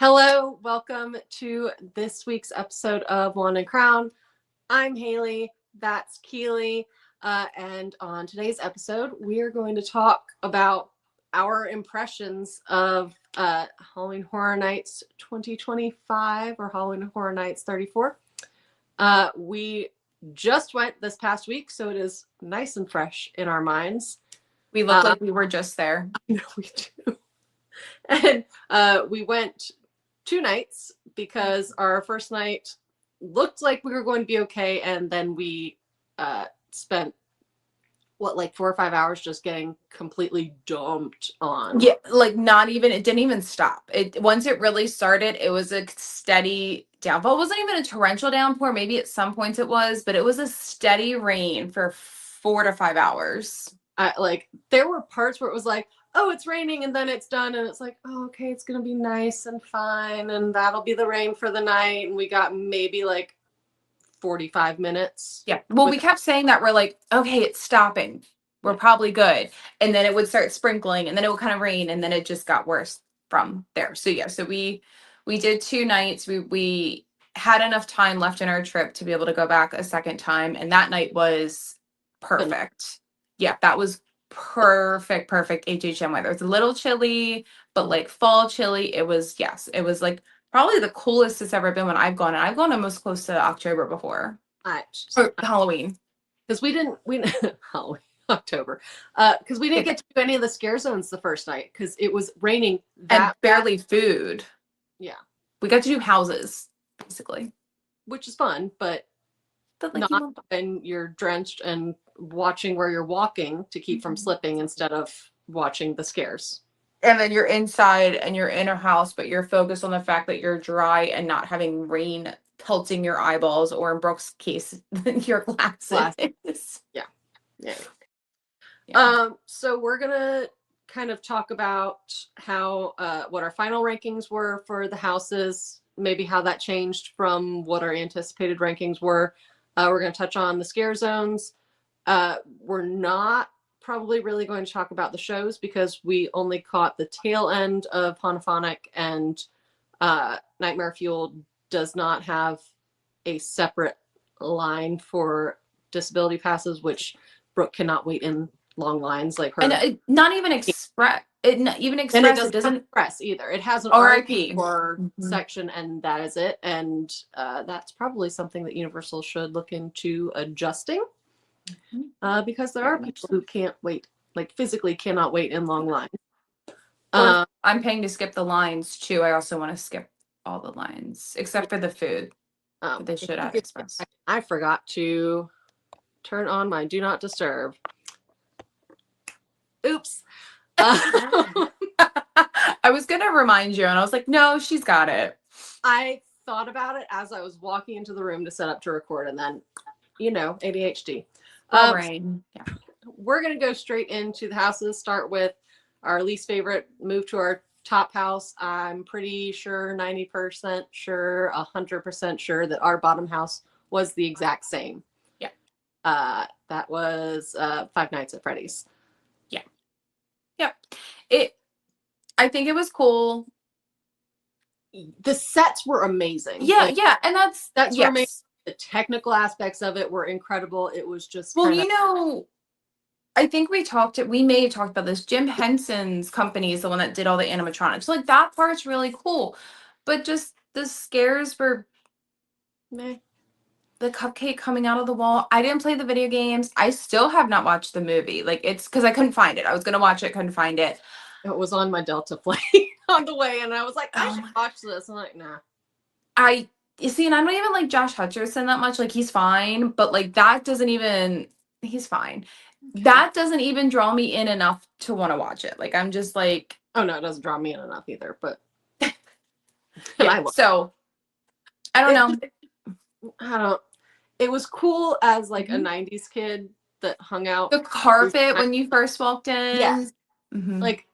Hello, welcome to this week's episode of Wand and Crown. I'm Haley, that's Keeley, and on today's episode, we are going to talk about our impressions of Halloween Horror Nights 2025 or Halloween Horror Nights 34. We just went this past week, so it is nice and fresh in our minds. We look like we were just there. No, we do. And we went 2 nights because our first night looked like we were going to be okay, and then we spent 4 or 5 hours just getting completely dumped on. Yeah, like not even, it didn't even stop. Once it really started, it was a steady downfall. It wasn't even a torrential downpour. Maybe at some points it was, but it was a steady rain for 4 to 5 hours. There were parts where it was like, oh, it's raining, and then it's done, and it's like, oh, okay, it's gonna be nice and fine, and that'll be the rain for the night. And we got maybe like 45 minutes. Yeah. Well, we kept saying that. We're like, okay, it's stopping. We're probably good. And then it would start sprinkling, and then it would kind of rain, and then it just got worse from there. So yeah, so we did 2 nights. We had enough time left in our trip to be able to go back a second time, and that night was perfect. Yeah, that was perfect HHN weather. It's a little chilly, but like fall chilly. It was like probably the coolest it's ever been when I've gone. And I've gone almost close to October before. Or Halloween. Because we Halloween, October. Because we didn't get to do any of the scare zones the first night because it was raining and barely food. Yeah. We got to do houses, basically. Which is fun, but like not when you're drenched and watching where you're walking to keep from slipping instead of watching the scares. And then you're inside and you're in a house, but you're focused on the fact that you're dry and not having rain pelting your eyeballs, or in Brooke's case, your glasses. Yeah. So we're gonna kind of talk about how what our final rankings were for the houses, maybe how that changed from what our anticipated rankings were. We're going to touch on the scare zones. We're not probably really going to talk about the shows because we only caught the tail end of Honophonic, and Nightmare Fuel does not have a separate line for disability passes, which Brooke cannot wait in long lines like her. And not even express. It doesn't express either. It has an RIP section, and that is it. And that's probably something that Universal should look into adjusting, because there are people who can't wait, like physically cannot wait in long lines. I'm paying to skip the lines too. I also want to skip all the lines except for the food. They should have express. I forgot to turn on my do not disturb. Oops. I was gonna remind you, and I was like, no, she's got it. I thought about it as I was walking into the room to set up to record, and then, ADHD. Brain. Yeah. We're gonna go straight into the houses. Start with our least favorite. Move to our top house. I'm pretty sure, 90% sure, 100% sure that our bottom house was the exact same. Yeah. That was Five Nights at Freddy's. Yep. I think it was cool. The sets were amazing. Yeah, and that's were amazing. The technical aspects of it were incredible. It was just I think we may have talked about this. Jim Henson's company is the one that did all the animatronics. Like that part's really cool. But just the scares were meh. The cupcake coming out of the wall. I didn't play the video games. I still have not watched the movie. Like it's because I couldn't find it. I was gonna watch it, couldn't find it. It was on my Delta flight on the way, and I was like, I should watch this. I'm like, nah. You see, and I don't even like Josh Hutcherson that much. Like he's fine, but like that doesn't even. He's fine. Okay. That doesn't even draw me in enough to want to watch it. Like I'm just like, oh no, it doesn't draw me in enough either. But yeah, so I don't know. It was cool as like a 90s kid that hung out. The carpet when you first walked in. Yes. Mm-hmm. Like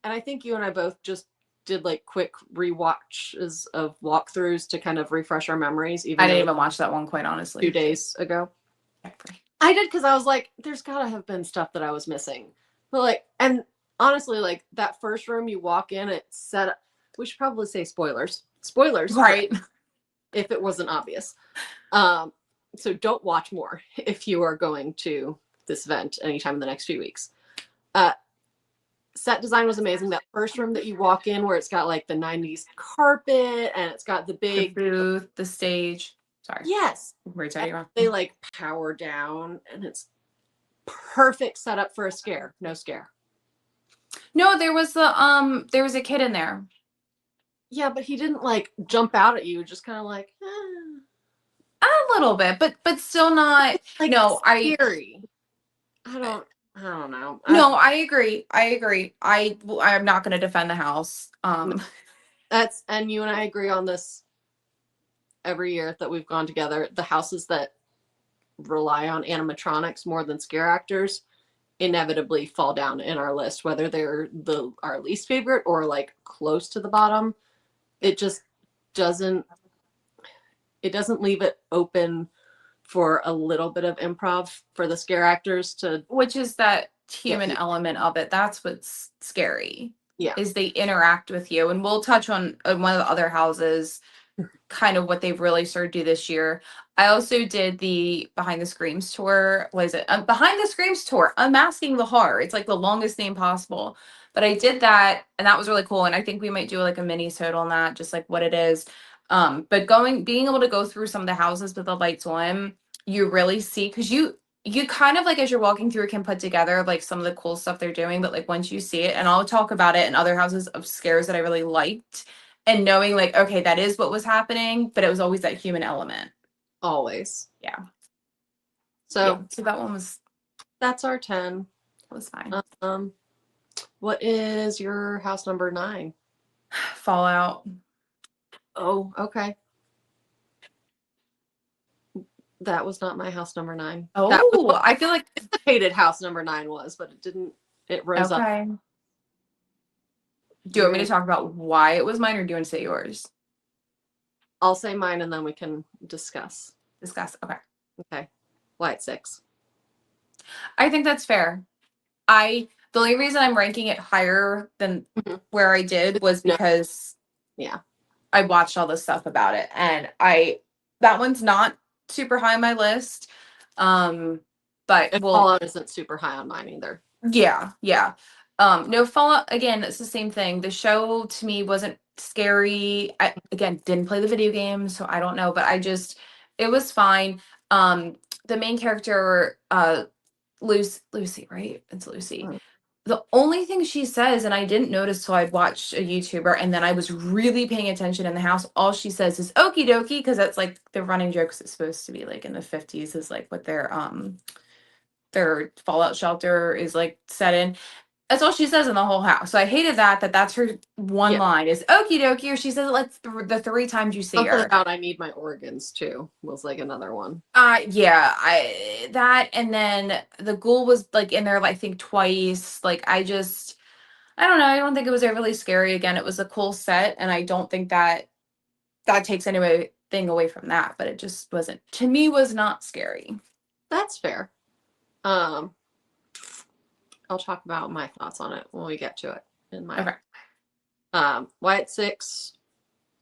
I think you and I both just did like quick rewatches of walkthroughs to kind of refresh our memories. I didn't even watch that one, quite honestly. 2 days ago. I did because I was like, there's gotta have been stuff that I was missing. But like, and honestly, like that first room you walk in, it's set up. we should probably say spoilers. Spoilers, Right. if it wasn't obvious. So don't watch more if you are going to this event anytime in the next few weeks. Set design was amazing. That first room that you walk in where it's got like the 90s carpet and it's got the big booth, the stage. Sorry. Yes. They like power down and it's perfect setup for a scare. No scare. No, there was a kid in there. Yeah, but he didn't like jump out at you, just kind of like a little bit, but still not like no, scary. I don't know. No, I agree. I'm not going to defend the house. That's, and you and I agree on this every year that we've gone together. The houses that rely on animatronics more than scare actors inevitably fall down in our list, whether they're our least favorite or like close to the bottom. It just doesn't leave it open for a little bit of improv for the scare actors to, which is that human element of it. That's what's scary. Yeah. Is they interact with you. And we'll touch on one of the other houses, kind of what they've really started to do this year. I also did the Behind the Screams tour. What is it? Behind the Screams tour, Unmasking the Horror. It's like the longest name possible. But I did that, and that was really cool. And I think we might do like a mini-sode on that, just like what it is. But being able to go through some of the houses with the lights on, you really see, because you kind of like as you're walking through can put together like some of the cool stuff they're doing. But like once you see it, and I'll talk about it in other houses of scares that I really liked, and knowing like, okay, that is what was happening, but it was always that human element. Always. Yeah. So that one was, that's our 10. It was fine. What is your house number 9? Fallout. Oh, okay. That was not my house number 9. Oh, I feel like hated house number 9 was, but it rose up. Do you want me to talk about why it was mine, or do you want to say yours? I'll say mine and then we can discuss. Okay. Okay. Why it's 6? I think that's fair. The only reason I'm ranking it higher than where I did was because I watched all this stuff about it, and that one's not super high on my list. But Fallout isn't super high on mine either. Yeah. No, Fallout, again, it's the same thing. The show to me wasn't scary. I, again, didn't play the video game, so I don't know, but it was fine. The main character, Lucy, right? It's Lucy. Mm. The only thing she says, and I didn't notice till I'd watched a YouTuber, and then I was really paying attention in the house, all she says is okie dokie, because that's like the running jokes. It's supposed to be like in the 50s is like what their fallout shelter is like set in. That's all she says in the whole house. So I hated that's her one line is okie dokie, or she says it like the 3 times you see Something her. About I need my organs too was like another one. That, and then the ghoul was like in there, I think twice. Like I don't know. I don't think it was overly scary. Again, it was a cool set, and I don't think that takes anything away from that. But it just wasn't, to me, was not scary. That's fair. I'll talk about my thoughts on it when we get to it. Why it's 6,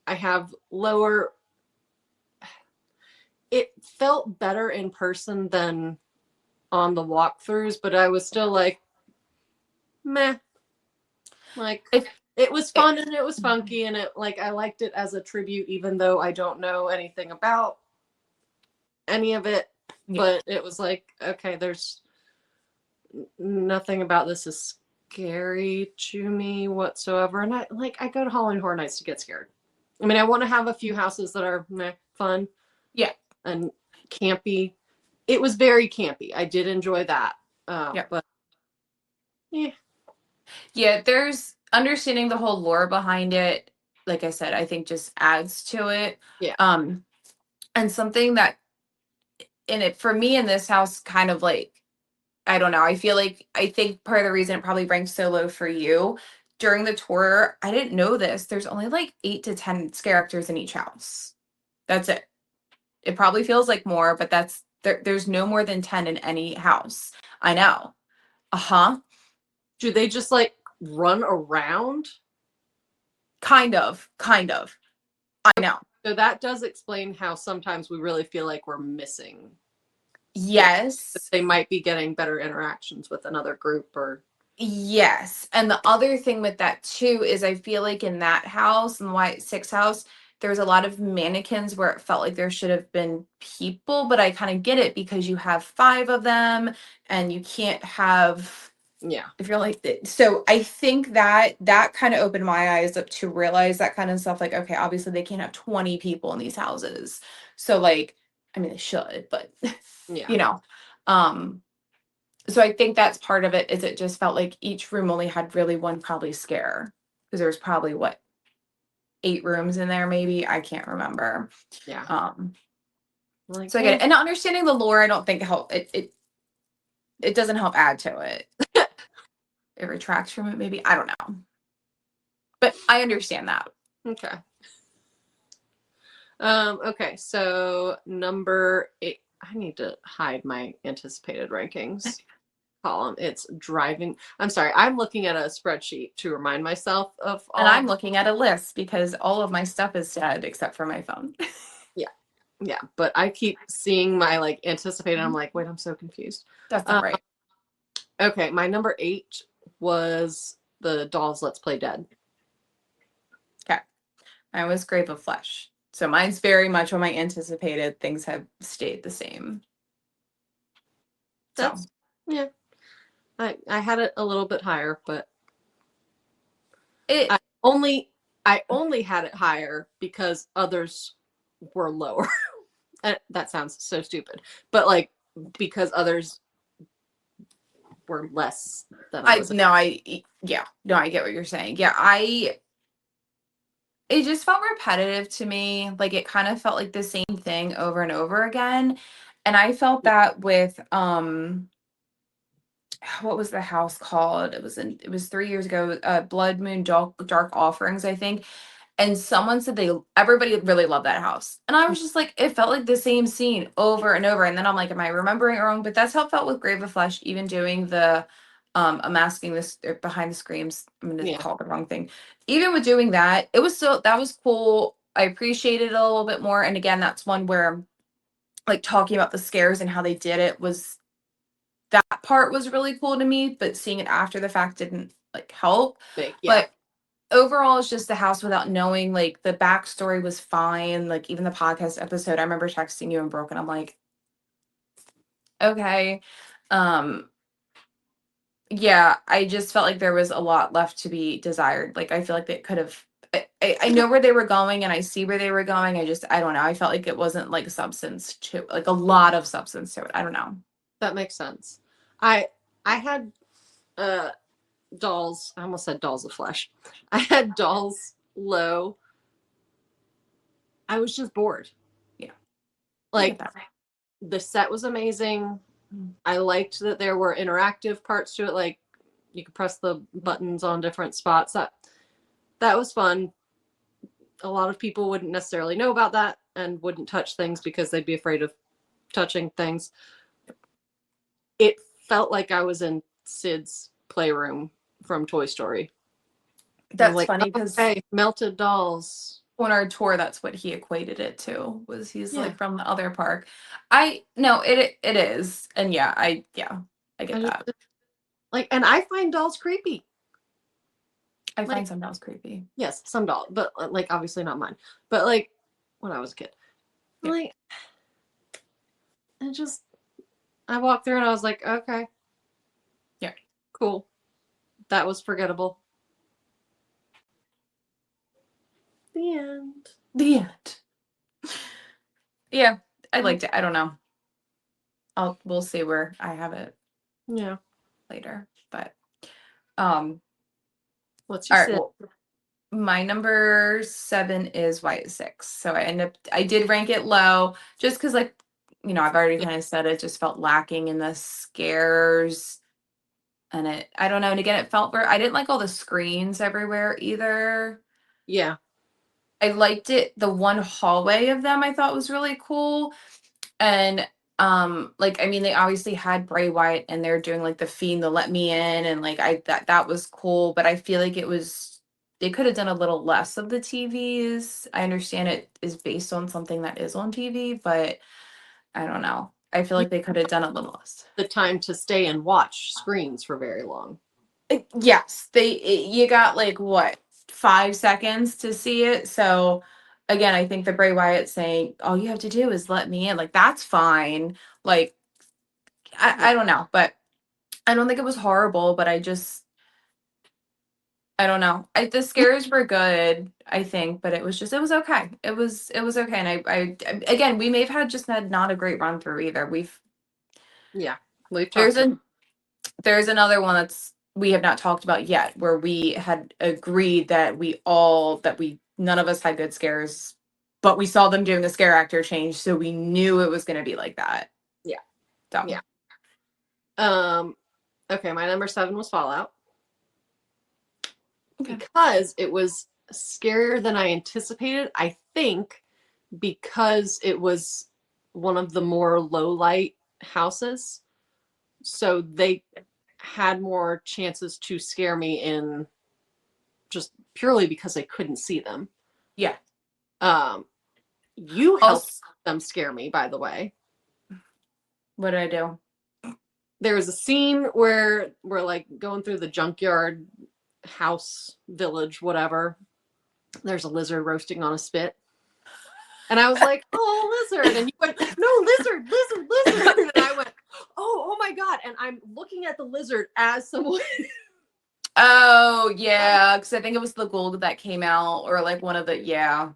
I have lower. It felt better in person than on the walkthroughs, but I was still like, meh. Like it was fun and it was funky, and it like I liked it as a tribute, even though I don't know anything about any of it. Yeah. But it was like, okay, there's nothing about this is scary to me whatsoever. And I go to Halloween Horror Nights to get scared. I mean, I want to have a few houses that are fun. Yeah. And campy. It was very campy. I did enjoy that. But yeah. Yeah, there's understanding the whole lore behind it. Like I said, I think just adds to it. Yeah. And something that for me in this house kind of like, I don't know. I think part of the reason it probably ranks so low for you during the tour, I didn't know this. There's only like 8 to 10 characters in each house. That's it. It probably feels like more, but there's no more than 10 in any house. I know. Do they just like run around? Kind of. I know. So that does explain how sometimes we really feel like we're missing. Yes. They might be getting better interactions with another group or. Yes. And the other thing with that too is I feel like in that house, in the White Six house, there was a lot of mannequins where it felt like there should have been people, but I kind of get it because you have 5 of them and you can't have, Yeah. if you're like so I think that kind of opened my eyes up to realize that kind of stuff, like, okay, obviously they can't have 20 people in these houses. So like, I mean they should, but Yeah. you know, so I think that's part of it, is it just felt like each room only had really one probably scare, because there was probably what, 8 rooms in there maybe, I can't remember. Yeah. Like, so I get it, and understanding the lore I don't think it doesn't help add to it. It retracts from it maybe, I don't know, but I understand that. Okay. Okay, so number 8. I need to hide my anticipated rankings column. It's driving. I'm sorry. I'm looking at a spreadsheet to remind myself of all. And I'm looking at a list because all of my stuff is dead except for my phone. Yeah, but I keep seeing my like anticipated. I'm like, wait, I'm so confused. That's not right. Okay, my number 8 was the Dolls Let's Play Dead. Okay. I was Grave of Flesh. So mine's very much what my anticipated. Things have stayed the same. That's so yeah. I had it a little bit higher, but it I only had it higher because others were lower. That sounds so stupid, but like because others were less than I was. I get what you're saying. It just felt repetitive to me. Like it kind of felt like the same thing over and over again. And I felt that with what was the house called? It was 3 years ago, Blood Moon Dark Offerings, I think. And someone said everybody really loved that house. And I was just like, it felt like the same scene over and over. And then I'm like, am I remembering it wrong? But that's how it felt with Grave of Flesh, even doing the unmasking this behind the screams. I'm gonna call it the wrong thing. Even with doing that, that was cool. I appreciated it a little bit more. And again, that's one where like talking about the scares and how they did it was, that part was really cool to me, but seeing it after the fact didn't like help. But overall, it's just the house without knowing, like the backstory was fine. Like even the podcast episode, I remember texting you and Brooke, and I'm like, okay. Yeah, I just felt like there was a lot left to be desired. Like I feel like they could have, I know where they were going and I see where they were going. I don't know. I felt like it wasn't like substance to, like a lot of substance to it. I don't know. That makes sense. I had Dolls. I almost said Dolls of Flesh. I had Dolls low. I was just bored. Yeah. Like the set was amazing. I liked that there were interactive parts to it. Like you could press the buttons on different spots. That was fun. A lot of people wouldn't necessarily know about that and wouldn't touch things because they'd be afraid of touching things. It felt like I was in Sid's playroom from Toy Story. That's like, funny because melted dolls. On our tour, that's what he equated it to, was he's like from the other park. It is. And I get that. Like, and I find dolls creepy. I find some dolls creepy. Yes, some dolls, but like obviously not mine. But like when I was a kid. Like I walked through and I was like, okay. Yeah. Cool. That was forgettable. The end. Yeah, I liked it. I don't know. We'll see where I have it. Yeah. Later. But what's your well, my number 7 is White Six. So I did rank it low just because like, I've already kind of said it just felt lacking in the scares. And I don't know. And again, it felt I didn't like all the screens everywhere either. Yeah. I liked it. The one hallway of them I thought was really cool. And they obviously had Bray Wyatt and they're doing like the Fiend, the Let Me In, and like that was cool, but I feel like it was they could have done a little less of the TVs. I understand it is based on something that is on TV, but I don't know. I feel like they could have done a little less. The time to stay and watch screens for very long. Yes, you got like what, 5 seconds to see it. So again, I think the Bray Wyatt saying all you have to do is let me in, like that's fine. Like I don't know, but I don't think it was horrible, but I don't know. The scares were good, I think, but it was okay. It was okay. And I again, we may have had not a great run through either. We've talked there's another one that's we have not talked about yet, where we had agreed that none of us had good scares, but we saw them doing the scare actor change, so we knew it was going to be like that. Yeah. So yeah. Okay, my number 7 was Fallout. Okay. Because it was scarier than I anticipated. I think because it was one of the more low light houses, so they had more chances to scare me in just purely because I couldn't see them. Yeah. You helped them scare me, by the way. What did I do? There was a scene where we're like going through the junkyard house, village, whatever. There's a lizard roasting on a spit. And I was like, oh, lizard. And you went, no, lizard. And I went, oh my God. And I'm looking at the lizard as someone. Oh, yeah. Because I think it was the gold that came out, or like one of the, yeah.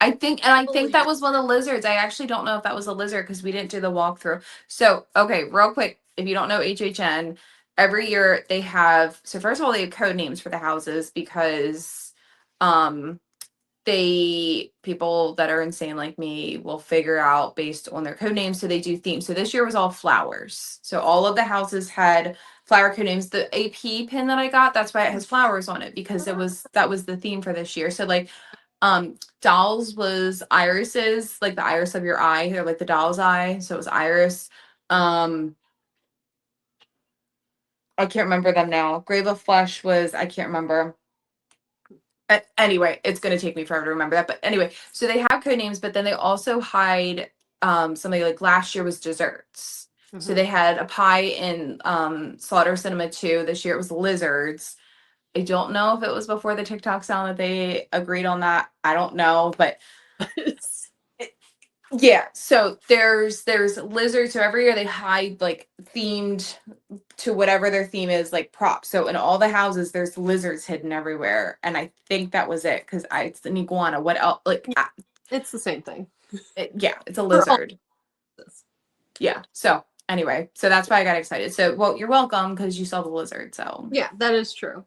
I think that was one of the lizards. I actually don't know if that was a lizard because we didn't do the walkthrough. So, okay, real quick. If you don't know HHN, every year they have, so first of all, they have code names for the houses because people that are insane like me will figure out based on their code names. So they do themes. So this year was all flowers. So all of the houses had flower code names. The AP pin that I got, that's why it has flowers on it, because that was the theme for this year. So like dolls was irises, like the iris of your eye, or like the doll's eye. So it was iris. I can't remember them now. Grave of Flesh was, I can't remember. Anyway, it's going to take me forever to remember that. But anyway, so they have code names, but then they also hide something like last year was desserts. Mm-hmm. So they had a pie in Slaughter Cinema 2. This year it was lizards. I don't know if it was before the TikTok sound that they agreed on that. I don't know, but yeah. So there's lizards. So every year they hide like themed to whatever their theme is, like props. So in all the houses, there's lizards hidden everywhere, and I think that was it because it's an iguana. What else? Like it's the same thing. It's a lizard. Yeah. So anyway, so that's why I got excited. So well, you're welcome because you saw the lizard. So yeah, that is true.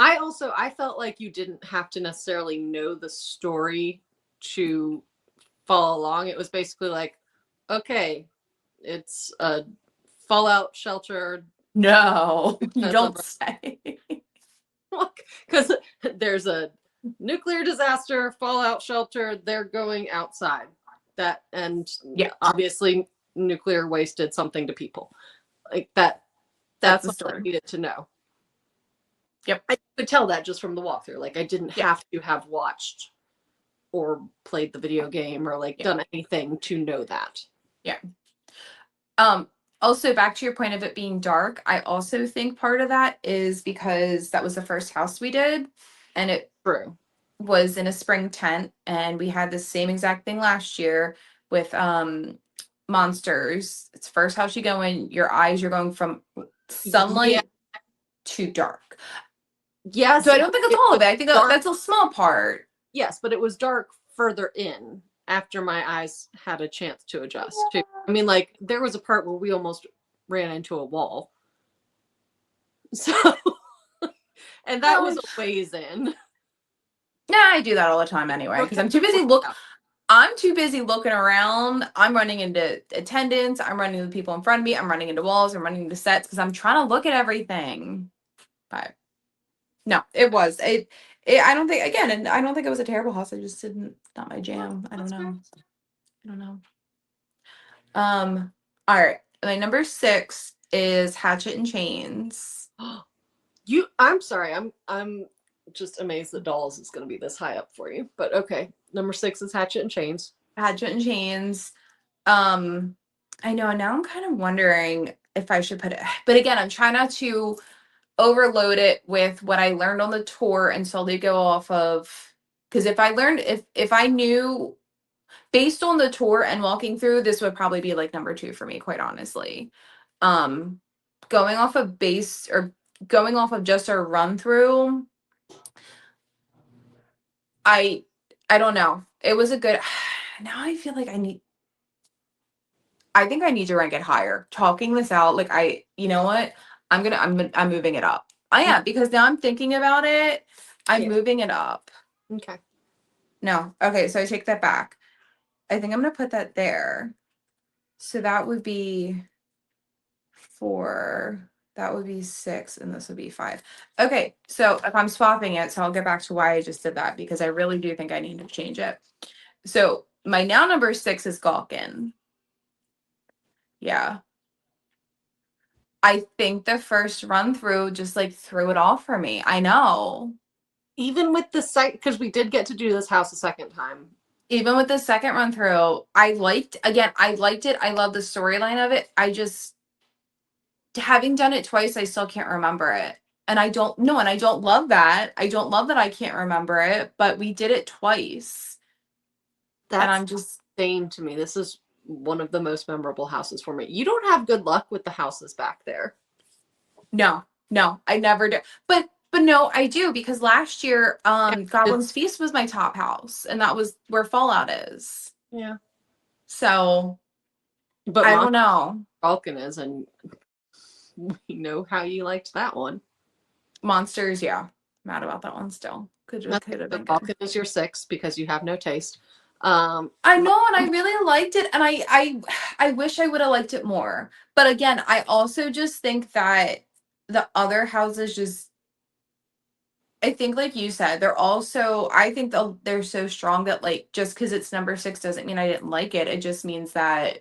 I felt like you didn't have to necessarily know the story to follow along. It was basically like, okay, it's a fallout shelter. No, you don't say. Because there's a nuclear disaster, fallout shelter, they're going outside. That, and yeah, obviously nuclear wasted something to people. Like that's the story I needed to know. Yep. I could tell that just from the walkthrough. Like I didn't have to have watched or played the video game or like done anything to know that. Yeah. Also back to your point of it being dark, I also think part of that is because that was the first house we did, and it was in a spring tent, and we had the same exact thing last year with monsters. It's first house you go in, your eyes, you're going from sunlight to dark. Yes. So I don't think it's all of it. I think that's a small part. Yes, but it was dark further in after my eyes had a chance to adjust too. I mean, like there was a part where we almost ran into a wall. So, and that was a ways in. Nah, I do that all the time anyway because I'm too busy looking around. I'm running into attendants. I'm running into people in front of me. I'm running into walls. I'm running into sets because I'm trying to look at everything. But no, it was I don't think, again, and I don't think it was a terrible house. I just not my jam. I don't know. All right. My number 6 is Hatchet and Chains. I'm sorry. I'm just amazed that Dolls is going to be this high up for you. But okay, number 6 is Hatchet and Chains. Hatchet and Chains. I know now I'm kind of wondering if I should put it, but again, I'm trying not to overload it with what I learned on the tour and solely go off of, because if I knew based on the tour and walking through, this would probably be like number 2 for me, quite honestly. Um, going off of base or going off of just a run through, I don't know. It was a good. Now I feel like I think I need to rank it higher. Talking this out, like you know what? I'm moving it up. I am, because now I'm thinking about it. I'm moving it up. Okay. No. Okay, so I take that back. I think I'm gonna put that there. So that would be 4. That would be 6, and this would be 5. Okay, so if I'm swapping it, so I'll get back to why I just did that, because I really do think I need to change it. So my now number 6 is Gawkin. Yeah. I think the first run through just like threw it off for me. I know. Even with the site, because we did get to do this house a second time. Even with the second run through, I liked it. I love the storyline of it. I just, having done it twice, I still can't remember it. And I don't know. And I don't love that. I don't love that I can't remember it, but we did it twice. That's and I'm just insane to me. This is one of the most memorable houses for me. You don't have good luck with the houses back there. No, I never do. But no, I do, because last year, Goblin's Feast was my top house, and that was where Fallout is. Yeah. So, but I don't know. Falcon is, and we know how you liked that one. Monsters, yeah. Mad about that one still. Could have been Falcon is your 6 because you have no taste. I know, and I really liked it, and I wish I would have liked it more. But again, I also just think that the other houses just, I think, like you said, I think they're so strong that, like, just because it's number 6 doesn't mean I didn't like it. It just means that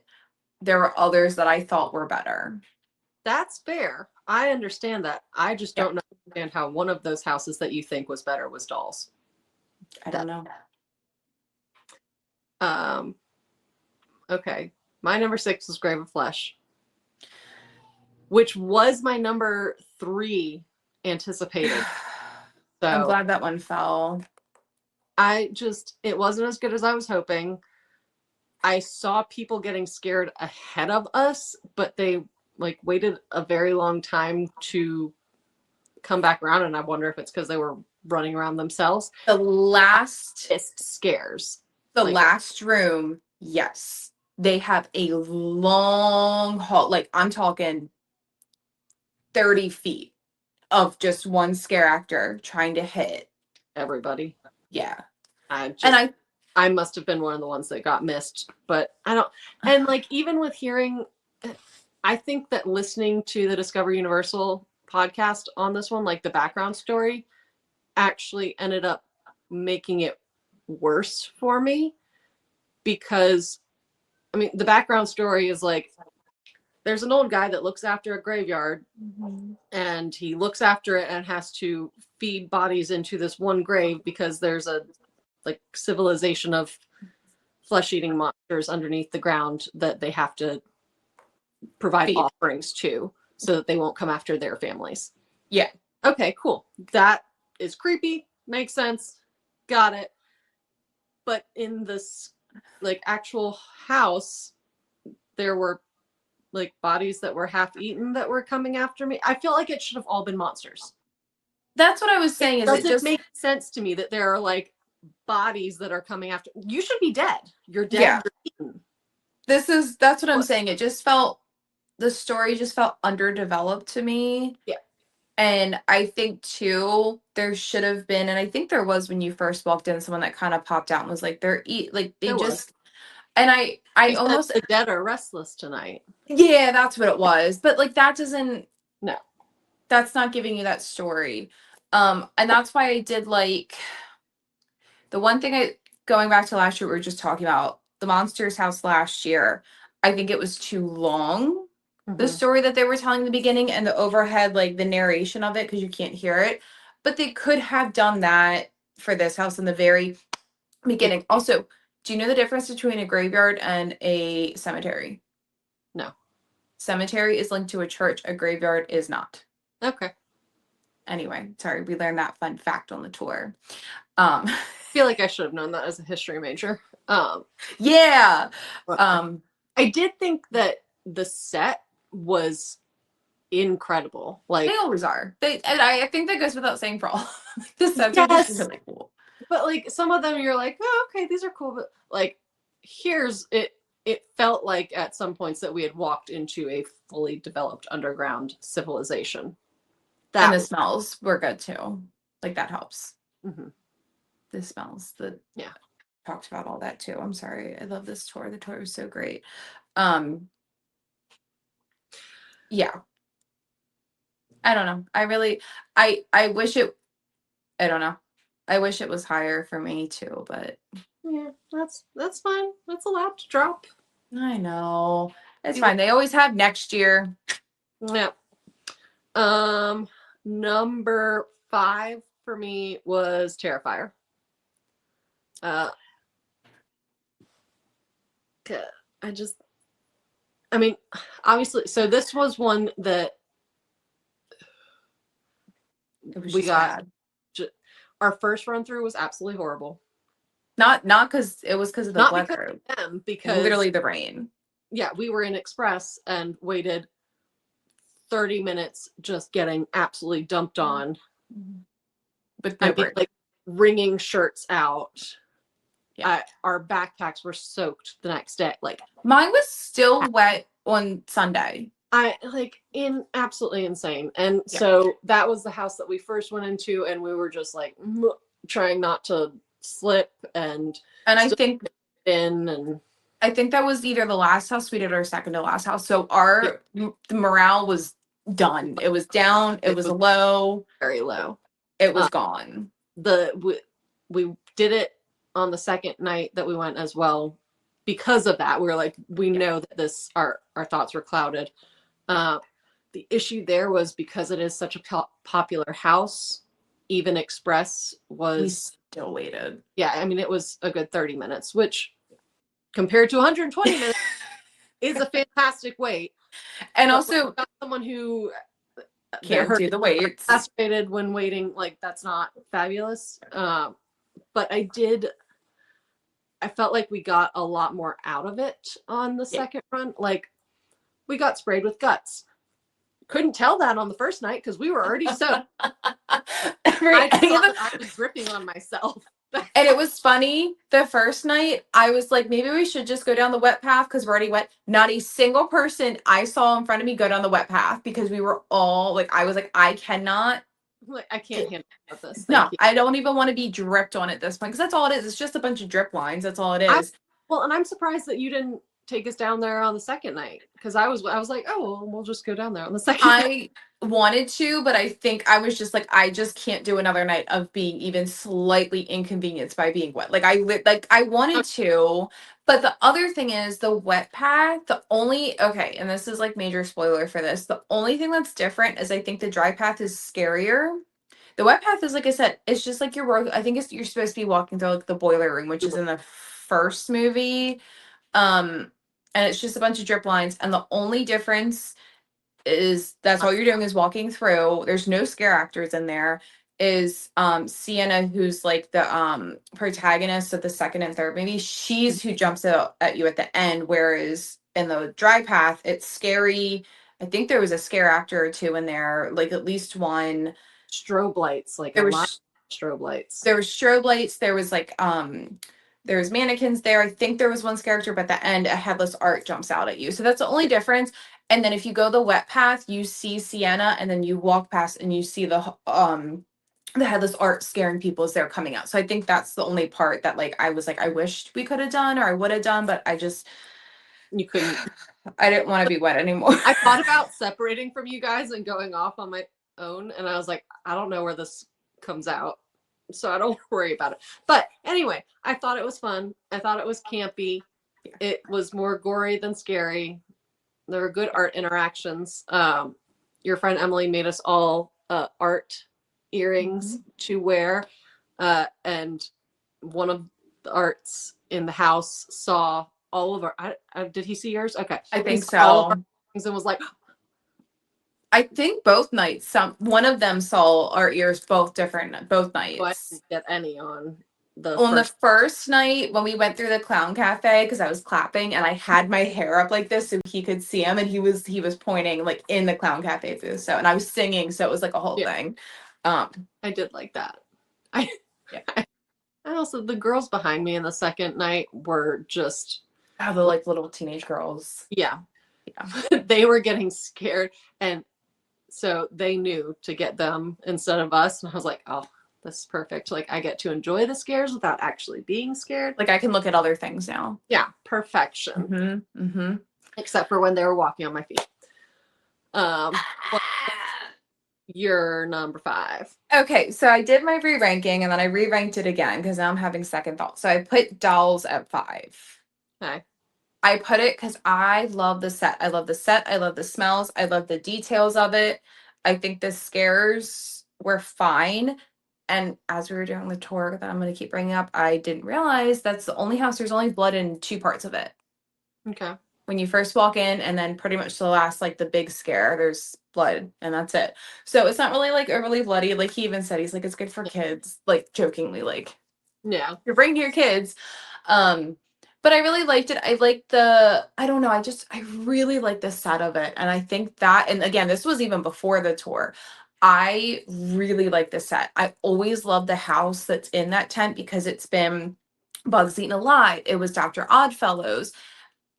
there were others that I thought were better. That's fair. I understand that. I just don't understand how one of those houses that you think was better was Dolls. I don't know. Okay. My number 6 was Grave of Flesh, which was my number 3 anticipated. So I'm glad that one fell. It wasn't as good as I was hoping. I saw people getting scared ahead of us, but they like waited a very long time to come back around, and I wonder if it's because they were running around themselves. The last scares. The last room, yes. They have a long hall, like I'm talking 30 feet of just one scare actor trying to hit everybody. Yeah. I must have been one of the ones that got missed, but I don't. And like, even with hearing, I think that listening to the Discover Universal podcast on this one, like the background story, actually ended up making it worse for me, because I mean, the background story is like, there's an old guy that looks after a graveyard, and he looks after it and has to feed bodies into this one grave because there's a like civilization of flesh-eating monsters underneath the ground that they have to provide offerings to so that they won't come after their families. Yeah. Okay, cool. That is creepy. Makes sense. Got it. But in this like actual house, there were like bodies that were half eaten that were coming after me. I feel like it should have all been monsters. That's what I was saying. It doesn't make sense to me that there are like bodies that are coming after you. Should be dead. You're dead. Yeah. You're eaten. That's what I'm saying. It just felt, the story just felt underdeveloped to me. Yeah. And I think too, there should have been, and I think there was when you first walked in, someone that kind of popped out and was like, and I almost, the dead are restless tonight. Yeah, that's what it was. But like, that doesn't, no, that's not giving you that story. And that's why I did like the one thing going back to last year, we were just talking about the Monsters house last year. I think it was too long. the story that they were telling in the beginning and the overhead, like the narration of it, because you can't hear it. But they could have done that for this house in the very beginning. Also, do you know the difference between a graveyard and a cemetery? No. Cemetery is linked to a church. A graveyard is not. Okay. Anyway, sorry, we learned that fun fact on the tour. I feel like I should have known that as a history major. Yeah. I did think that the set was incredible. Like, they always are. And I think that goes without saying for all. The sets are yes, just really cool. but like some of them you're like, oh, okay, these are cool, but like here's it. It felt like at some points that we had walked into a fully developed underground civilization. And the smells were good too. Like that helps. Mm-hmm. The smells, yeah, talked about all that too. I'm sorry. I love this tour. The tour was so great. Yeah. I don't know. I wish it, I don't know. I wish it was higher for me too, but yeah, that's fine. That's allowed to drop. I know. It's fine. They always have next year. Yeah. Number 5 for me was Terrifier. I mean, obviously, so this was one that we got. Our first run through was absolutely horrible. Not because it was because of the weather. Because literally the rain. Yeah, we were in Express and waited 30 minutes just getting absolutely dumped on. With no break. Like wringing shirts out. Yeah. Our backpacks were soaked the next day. Like mine was still wet on Sunday. Absolutely insane. And so that was the house that we first went into, and we were just like trying not to slip and I think and I think that was either the last house we did or second to last house. So the morale was done. It was down. It was low. Very low. It was gone. We did it on the second night that we went as well. Because of that, we were like, we know that our thoughts were clouded. The issue there was because it is such a popular house, even Express was... We still waited. Yeah, I mean, it was a good 30 minutes, which compared to 120 minutes is a fantastic wait. And also, someone who can't do the waits. Frustrated when waiting, like that's not fabulous. But I felt like we got a lot more out of it on the second run. Like we got sprayed with guts. Couldn't tell that on the first night because we were already soaked. I was dripping on myself. And it was funny. The first night, I was like, maybe we should just go down the wet path because we're already wet. Not a single person I saw in front of me go down the wet path because we were all like, I was like, I cannot. Like, I can't handle this. No, I don't even want to be dripped on at this point because that's all it is. It's just a bunch of drip lines. That's all it is. And I'm surprised that you didn't take us down there on the second night because I was like, oh, well, we'll just go down there on the second night. Wanted to, but I think I was just like, I just can't do another night of being even slightly inconvenienced by being wet. Like I wanted to, but the other thing is the wet path, and this is like major spoiler for this. The only thing that's different is I think the dry path is scarier. The wet path is, like I said, it's just like I think you're supposed to be walking through like the boiler room, which is in the first movie. And it's just a bunch of drip lines. And the only difference is that's all you're doing is walking through. There's no scare actors in there. Is Sienna, who's like the protagonist of the second and third movie, she's who jumps out at you at the end, whereas in the dry path it's scary. I think there was a scare actor or two in there, like at least one. Strobe lights, like there was strobe lights. There was strobe lights. There was like there was mannequins there. I think there was one scare actor, but at the end a headless art jumps out at you. So that's the only difference. And then if you go the wet path, you see Sienna, and then you walk past and you see the headless art scaring people as they're coming out. So I think that's the only part that like I was like, I wished we could have done or I would have done, but you couldn't. I didn't want to be wet anymore. I thought about separating from you guys and going off on my own, and I was like, I don't know where this comes out, so I don't worry about it. But anyway, I thought it was fun. I thought it was campy. It was more gory than scary. there were good art interactions. Your friend Emily made us all art earrings to wear, and one of the arts in the house saw all of our. Did he see yours? Okay, I he think saw all of our so. things and was like, I think both nights, one of them saw our ears both "Oh, I nights. didn't get any on the On the first." first night when we went through the clown cafe, because I was clapping and I had my hair up like this so he could see him, and he was pointing like in the clown cafe booth. So, and I was singing, so it was like a whole Yeah. thing. I did like that. And also the girls behind me in the second night were just The like little teenage girls. yeah. Yeah. They were getting scared, and so they knew to get them instead of us. And I was like, oh, this is perfect. Like I get to enjoy the scares without actually being scared. Like I can look at other things now. Yeah, perfection. Mm-hmm. Except for when they were walking on my feet. You're number 5. Okay, so I did my re-ranking and then I re-ranked it again because now I'm having second thoughts. So I put dolls at 5. Okay. I put it because I love the set. I love the set. I love the smells. I love the details of it. I think the scares were fine. And as we were doing the tour that I'm going to keep bringing up, I didn't realize that's the only house. There's only blood in 2 parts of it. Okay. When you first walk in, and then pretty much the last, like the big scare, there's blood, and that's it. So it's not really like overly bloody. Like he even said, he's like, it's good for kids, like jokingly, like, Yeah. you're bringing your kids. But I really liked it. I liked I don't know, I really like the set of it. And I think that, and again, this was even before the tour. I really like the set. I always love the house that's in that tent because it's been Bugs Eaten Alive. It was Dr. Oddfellows.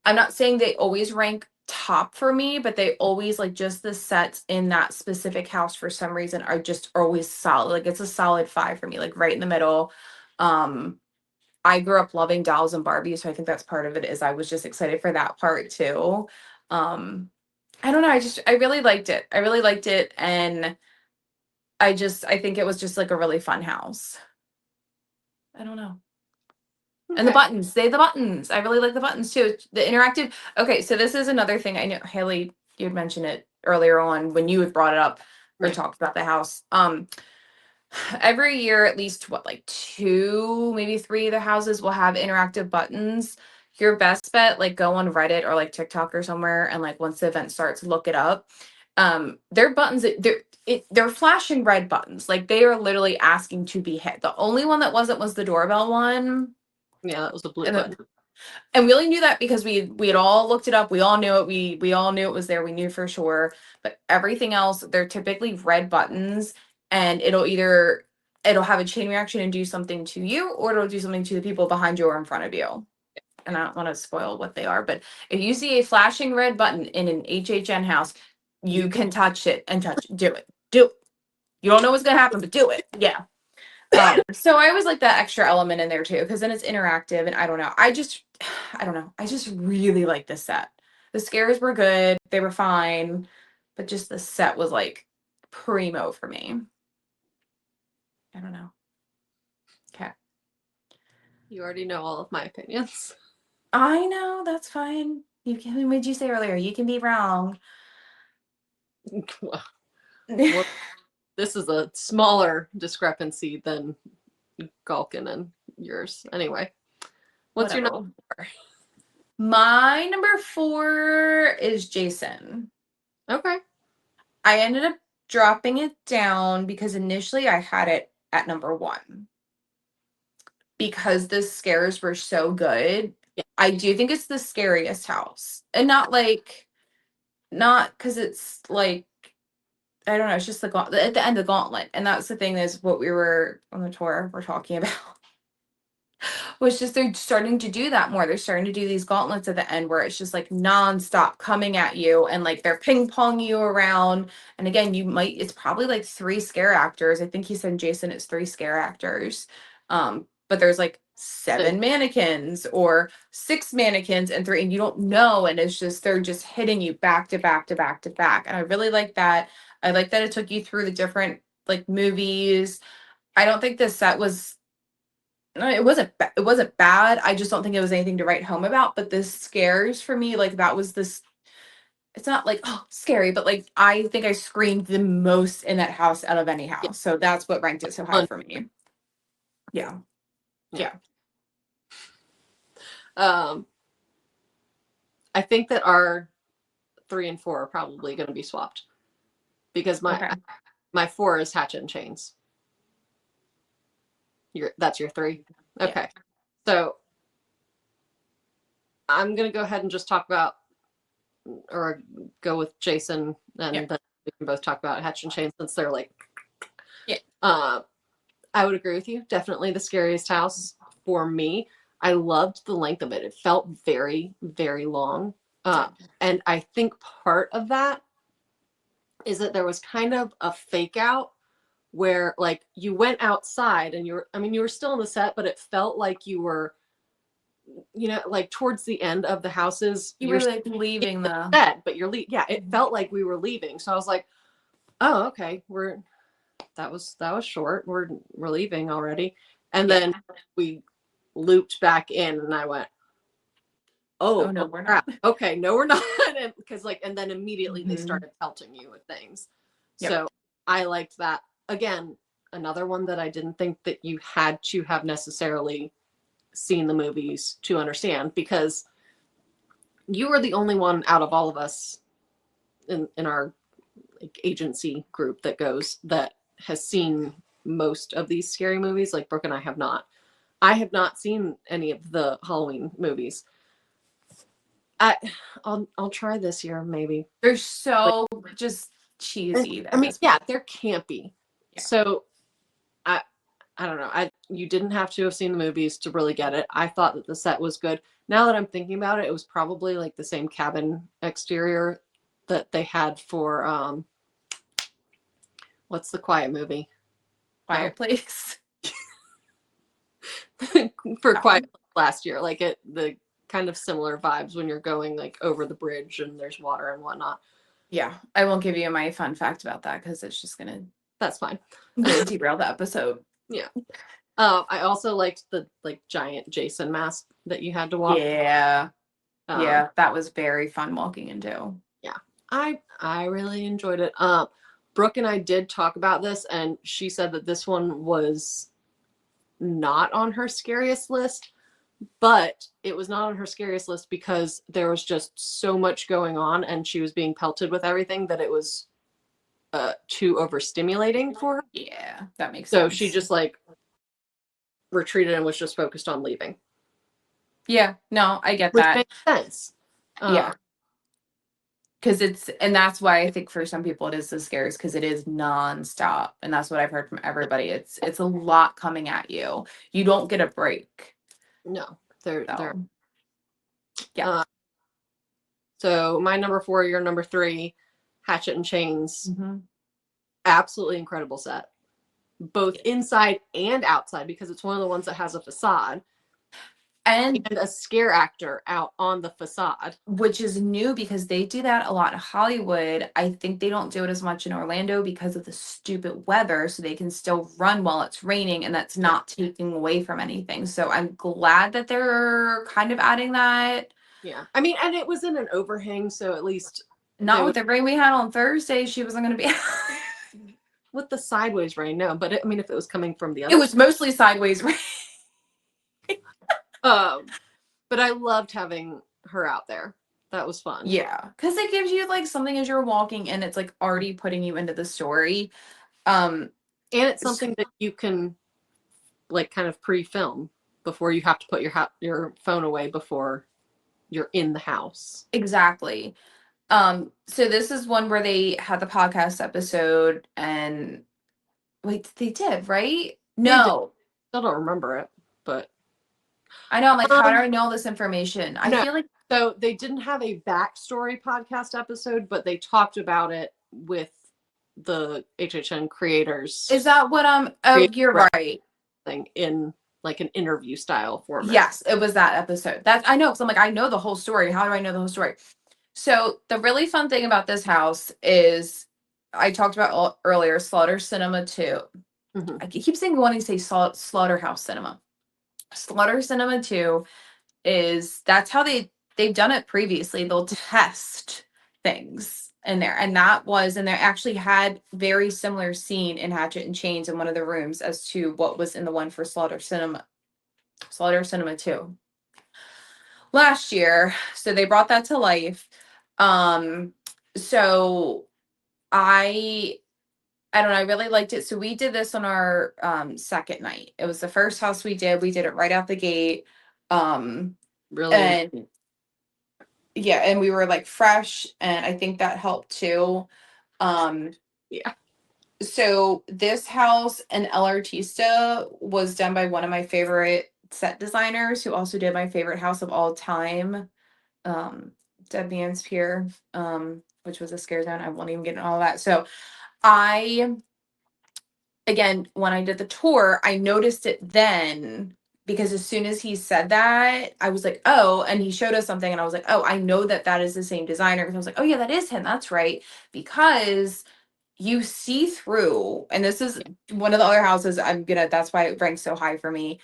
I'm not saying they always rank top for me, but they always like just the sets in that specific house for some reason are just always solid. Like it's a solid 5 for me, like right in the middle. I grew up loving dolls and Barbies, so I think that's part of it is I was just excited for that part too. I don't know, I really liked it. I really liked it, and I think it was just like a really fun house. I don't know. And the Okay. buttons, the buttons. I really like the buttons too. The interactive. Okay, so this is another thing I know, Haley, you had mentioned it earlier on when you had brought it up or Right. talked about the house. Every year, at least what, like 2, maybe 3 of the houses will have interactive buttons. Your best bet, like go on Reddit or like TikTok or somewhere, and like once the event starts, look it up. They're buttons that they're flashing red buttons. Like they are literally asking to be hit. The only one that wasn't was the doorbell one. Yeah, that was a blue And button. and we only knew that because we had all looked it up. We all knew it. We all knew it was there. We knew for sure. But everything else, they're typically red buttons, and it'll have a chain reaction and do something to you, or it'll do something to the people behind you or in front of you. And I don't want to spoil what they are, but if you see a flashing red button in an HHN house, you can touch it and do it. Do it. You don't know what's gonna happen, but do it. Yeah. So I always like that extra element in there too, because then it's interactive, and I don't know. I don't know. I just really like this set. The scares were good, they were fine, but just the set was like primo for me. I don't know. Okay. You already know all of my opinions. I know, that's fine. You can, what did you say earlier? You can be wrong. Well, this is a smaller discrepancy than Galkin and yours. Anyway, what's your Whatever. number 4? My number 4 is Jason. Okay. I ended up dropping it down because initially I had it at number 1 because the scares were so good. Yeah. I do think it's the scariest house, and not because it's like, I don't know, it's just at the end of the gauntlet, and that's the thing is what we were on the tour we're talking about. Was just they're starting to do that more. They're starting to do these gauntlets at the end where it's just like nonstop coming at you, and like they're ping pong you around. And again, it's probably like 3 scare actors. I think he said Jason it's 3 scare actors. But there's like 7 mannequins or 6 mannequins and 3, and you don't know. And it's just, they're just hitting you back to back to back to back. And I really like that. I like that it took you through the different like movies. I don't think this set was, no, it wasn't bad. I just don't think it was anything to write home about. But the scares for me, like that was this. it's not like, oh, scary, but like I think I screamed the most in that house out of any house. Yeah. So that's what ranked it so high for me. Yeah. Yeah. I think that our 3 and 4 are probably going to be swapped because my 4 is Hatchet and Chains. That's your 3? Okay. Yeah. So I'm going to go ahead and just talk about, or go with Jason, and then we can both talk about Hatchet and Chains since they're like, I would agree with you. Definitely the scariest house for me. I loved the length of it. It felt very, very long. And I think part of that is that there was kind of a fake out where like you went outside and you were still on the set, but it felt like you were, like towards the end of the houses, you're like leaving the set, but you're it felt like we were leaving. So I was like, oh, okay, that was short. We're leaving already. And then we looped back in and I went, oh no, we're not. Okay, no, we're not. Because and then immediately they started pelting you with things. So I liked that. Again, another one that I didn't think that you had to have necessarily seen the movies to understand, because you were the only one out of all of us in our agency group that has seen most of these scary movies. Like Brooke and I have not. I have not seen any of the Halloween movies. I'll try this year maybe. They're so just cheesy. They're campy. Yeah. So I don't know. You didn't have to have seen the movies to really get it. I thought that the set was good. Now that I'm thinking about it, it was probably like the same cabin exterior that they had for what's the quiet movie? Quiet Place. For Quiet Place last year. Like the kind of similar vibes when you're going like over the bridge and there's water and whatnot. Yeah. I won't give you my fun fact about that because it's just gonna That's fine. Derail the episode. Yeah. I also liked the giant Jason mask that you had to walk. Yeah. That was very fun walking into. Yeah. I really enjoyed it. Brooke and I did talk about this, and she said that this one was not on her scariest list, but it was not on her scariest list because there was just so much going on and she was being pelted with everything that it was too overstimulating for her. Yeah, that makes sense. So she just retreated and was just focused on leaving. Yeah, no, I get that. Which makes sense. Yeah. Because and that's why I think for some people it is the scariest, because it is nonstop. And that's what I've heard from everybody. It's a lot coming at you. You don't get a break. No, they're yeah. So my number 4, your number 3, Hatchet and Chains. Mm-hmm. Absolutely incredible set, both inside and outside, because it's one of the ones that has a facade and a scare actor out on the facade, which is new because they do that a lot in Hollywood. I think they don't do it as much in Orlando because of the stupid weather, so they can still run while it's raining, and that's not taking away from anything. So I'm glad that they're kind of adding that. Yeah, I mean, and it was in an overhang, so at least not with the rain we had on Thursday. She wasn't going to be with the sideways rain. No, but if it was coming from the other, it was mostly sideways rain. But I loved having her out there. That was fun. Yeah, because it gives you something as you're walking, and it's already putting you into the story. And it's something that you can kind of pre-film before you have to put your phone away before you're in the house. Exactly. So this is one where they had the podcast episode, and wait, they did, right? No, still don't remember it, but I know. I'm like, how do I know all this information? I feel like so they didn't have a backstory podcast episode, but they talked about it with the HHN creators. Is that what oh, you're right. Thing in an interview style format. Yes, it was that episode. I know, because I'm like, I know the whole story. How do I know the whole story? So the really fun thing about this house is, I talked about earlier, Slaughter Cinema 2. Mm-hmm. I keep wanting to say Slaughterhouse Cinema. Slaughter Cinema 2 that's how they've done it previously. They'll test things in there. And that was, and they actually had very similar scene in Hatchet and Chains in one of the rooms as to what was in the one for Slaughter Cinema 2 last year. So they brought that to life. So I don't know, I really liked it. So we did this on our second night. It was the first house we did. We did it right out the gate. Really? And yeah, and we were like fresh, and I think that helped too. Yeah. So this house in El Artista was done by one of my favorite set designers who also did my favorite house of all time, Dead Man's Pier, which was a scare zone. I won't even get into all that. So again, when I did the tour, I noticed it then because as soon as he said that, I was like, oh, and he showed us something and I was like, oh, I know that that is the same designer. Because I was like, oh yeah, that is him. That's right. Because you see through, and this is one of the other houses that's why it ranks so high for me.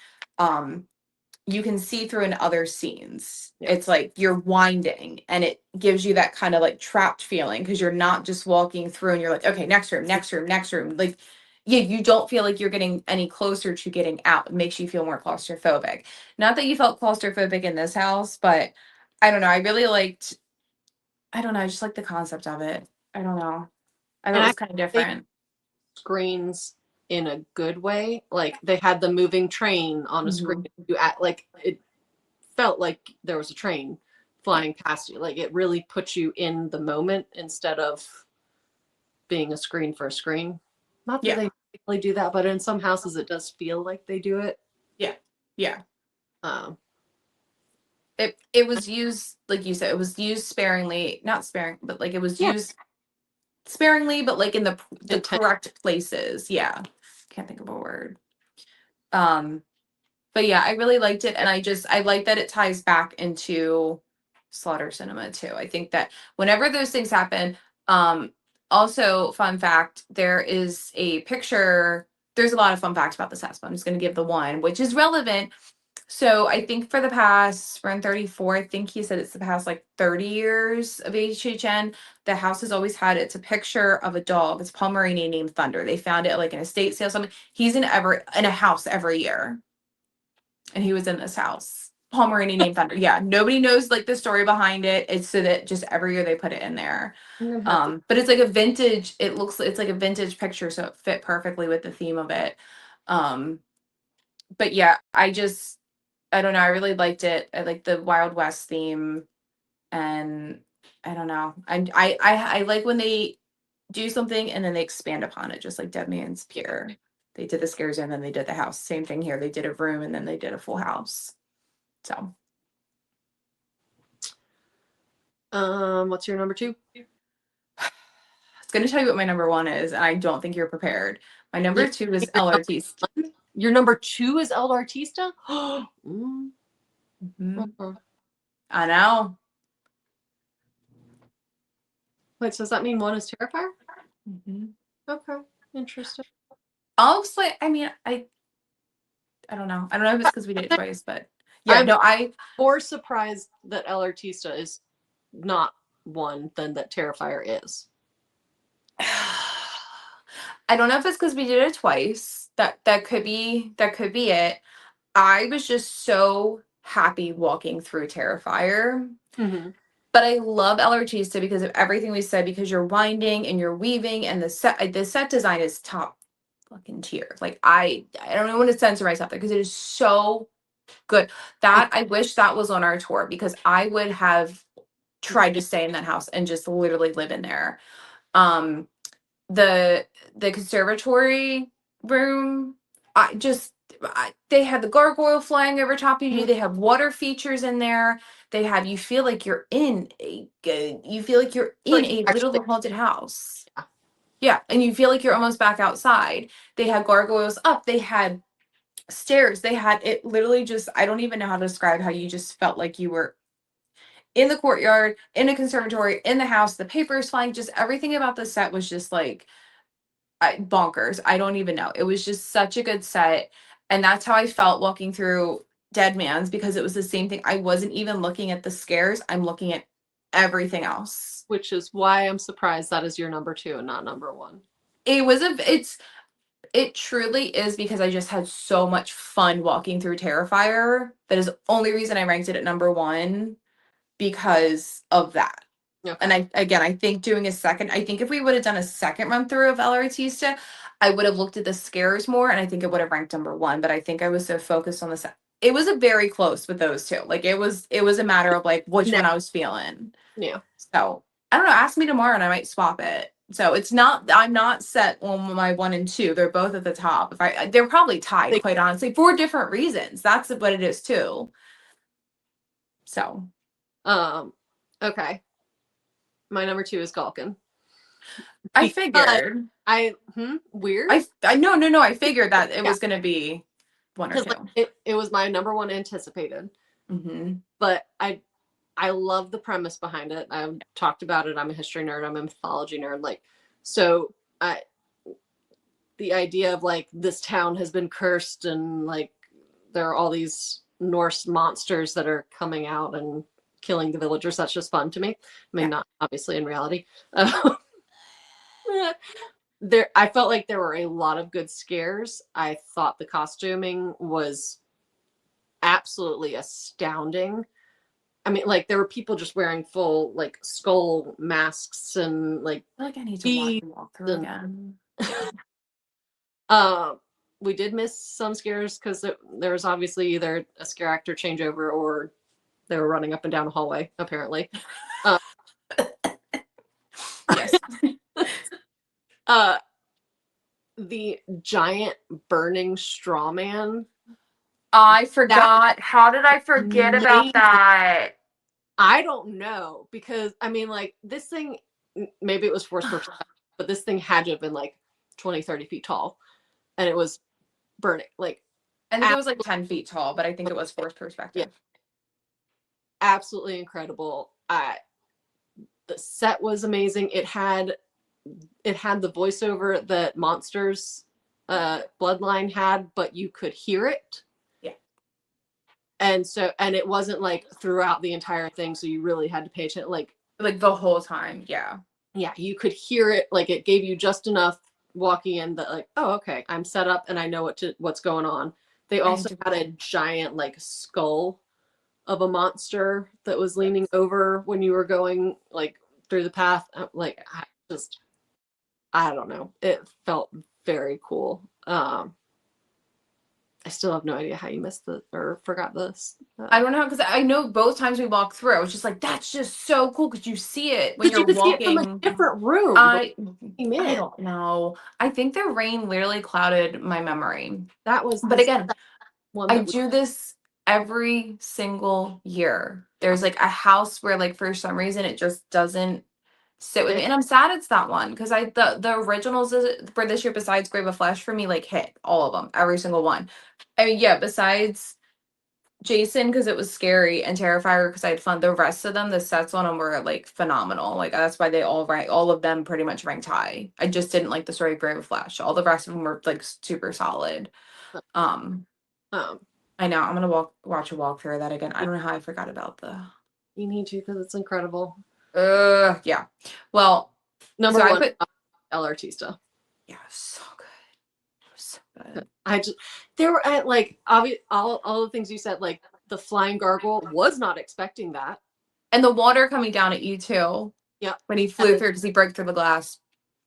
You can see through in other scenes. Yeah. It's like you're winding and it gives you that kind of like trapped feeling because you're not just walking through and you're like, okay, next room, next room, next room. Like, yeah, you don't feel like you're getting any closer to getting out. It makes you feel more claustrophobic. Not that you felt claustrophobic in this house, but I don't know. I really liked, I don't know, I just like the concept of it. I don't know. I thought it was kind of different. Screens in a good way. Like they had the moving train on a screen. You act like it felt like there was a train flying past you. Like it really puts you in the moment instead of being a screen for a screen. Not that they really do that, but in some houses it does feel like they do it. Yeah. Yeah. It was used, like you said, it was used sparingly, not sparing, but like it was used sparingly, but like in the correct places. Yeah. Can't think of a word. But yeah, I really liked it. And I like that it ties back into Slaughter Cinema too. I think that whenever those things happen, also fun fact, there is a picture. There's a lot of fun facts about this house, but I'm just going to give the one, which is relevant. So I think for the past, we're in 34, I think he said it's the past like 30 years of HHN. The house has always had, it's a picture of a dog. It's Pomeranian named Thunder. They found it at like an estate sale, something. He's in a house every year. And he was in this house. Pomeranian named Thunder. Yeah. Nobody knows like the story behind it. It's so that just every year they put it in there. But it's like a vintage, it's like a vintage picture, so it fit perfectly with the theme of it. But yeah, I don't know. I really liked it. I like the Wild West theme, and I don't know. I like when they do something and then they expand upon it, just like Dead Man's Pier. They did the scare zone, then they did the house. Same thing here. They did a room and then they did a full house. So, what's your number 2? I was going to tell you what my number 1 is, and I don't think you're prepared. My number 2 is El Artista. Your number 2 is El Artista? I know. Wait, so does that mean 1 is Terrifier? Okay, interesting. I'll explain. I mean, I don't know. I don't know if it's because we did it twice, but yeah, I'm more surprised that El Artista is not 1 than that Terrifier is. I don't know if it's because we did it twice. That could be it. I was just so happy walking through Terrifier. But I love El Artista because of everything we said, because you're winding and you're weaving, and the set design is top fucking tier. Like I don't even want to censor myself there because it is so good. That I wish that was on our tour because I would have tried to stay in that house and just literally live in there. The conservatory room, they had the gargoyle flying over top of you. They have water features in there. They have, you feel like you're in a literal haunted house. Yeah, and you feel like you're almost back outside. They had gargoyles up. They had stairs. They had it literally just, I don't even know how to describe how you just felt like you were in the courtyard, in a conservatory, in the house, the papers flying, just everything about the set was just like bonkers. I don't even know. It was just such a good set. And that's how I felt walking through Dead Man's, because it was the same thing. I wasn't even looking at the scares. I'm looking at everything else. Which is why I'm surprised that is your number 2 and not number 1. It truly is because I just had so much fun walking through Terrifier. That is the only reason I ranked it at number 1 because of that. Okay. And I think doing a second, I think if we would have done a second run through of El Artista, I would have looked at the scares more and I think it would have ranked number 1. But I think I was so focused on it was a very close with those two. Like it was a matter of like which one I was feeling. Yeah. So I don't know. Ask me tomorrow and I might swap it. So I'm not set on my 1 and 2. They're both at the top. They're probably tied, quite honestly, for different reasons. That's what it is too. So, okay. My number 2 is Galkin. I figured. Weird. No. I figured that it was going to be 1 or 2. Like, it was my number 1 anticipated. Mm-hmm. But I love the premise behind it. I've talked about it. I'm a history nerd. I'm a mythology nerd. Like, so the idea of like this town has been cursed and like there are all these Norse monsters that are coming out and killing the villagers. That's just fun to me. I mean, not obviously in reality. I felt like there were a lot of good scares. I thought the costuming was absolutely astounding. I mean, like there were people just wearing full like skull masks and like. I feel like I need to walk through again. We did miss some scares because there was obviously either a scare actor changeover or they were running up and down a hallway. Apparently, yes. The giant burning straw man. I forgot. How did I forget about that? I don't know because I mean, like this thing, maybe it was forced perspective, but this thing had to have been like 20, 30 feet tall, and it was burning. Like, I think it was like 10 feet tall, but I think it was forced perspective. Yeah. Absolutely incredible. The set was amazing. It had the voiceover that Monsters Bloodline had, but you could hear it. And it wasn't like throughout the entire thing, so you really had to pay attention, like the whole time. Yeah, you could hear it. Like it gave you just enough walking in that, like, oh, okay, I'm set up and I know what's going on. They also had a giant like skull of a monster that was leaning over when you were going like through the path. Like I don't know. It felt very cool. I still have no idea how you missed or forgot this. I don't know, because I know both times we walked through, I was just like, that's just so cool because you see it when you're walking. See it from a different room. I don't know. I think the rain literally clouded my memory. But again, I do this every single year. There's like a house where like for some reason it just doesn't sit with me, and I'm sad it's that one because the originals for this year besides Grave of Flesh for me like hit all of them, every single one. I mean, yeah, besides Jason because it was scary and Terrifier because I had fun. The rest of them, the sets on them were like phenomenal. Like that's why all of them pretty much ranked high. I just didn't like the story of Grave of Flesh. All the rest of them were like super solid. I know I'm gonna watch a walkthrough of that again. I don't know how I forgot about You need to because it's incredible. Yeah. Well, number 1, El Artista. Yeah, so good. It was so good. There were like all the things you said, like the flying gargoyle, was not expecting that, and the water coming down at you too. Yeah, when he flew through because he broke through the glass.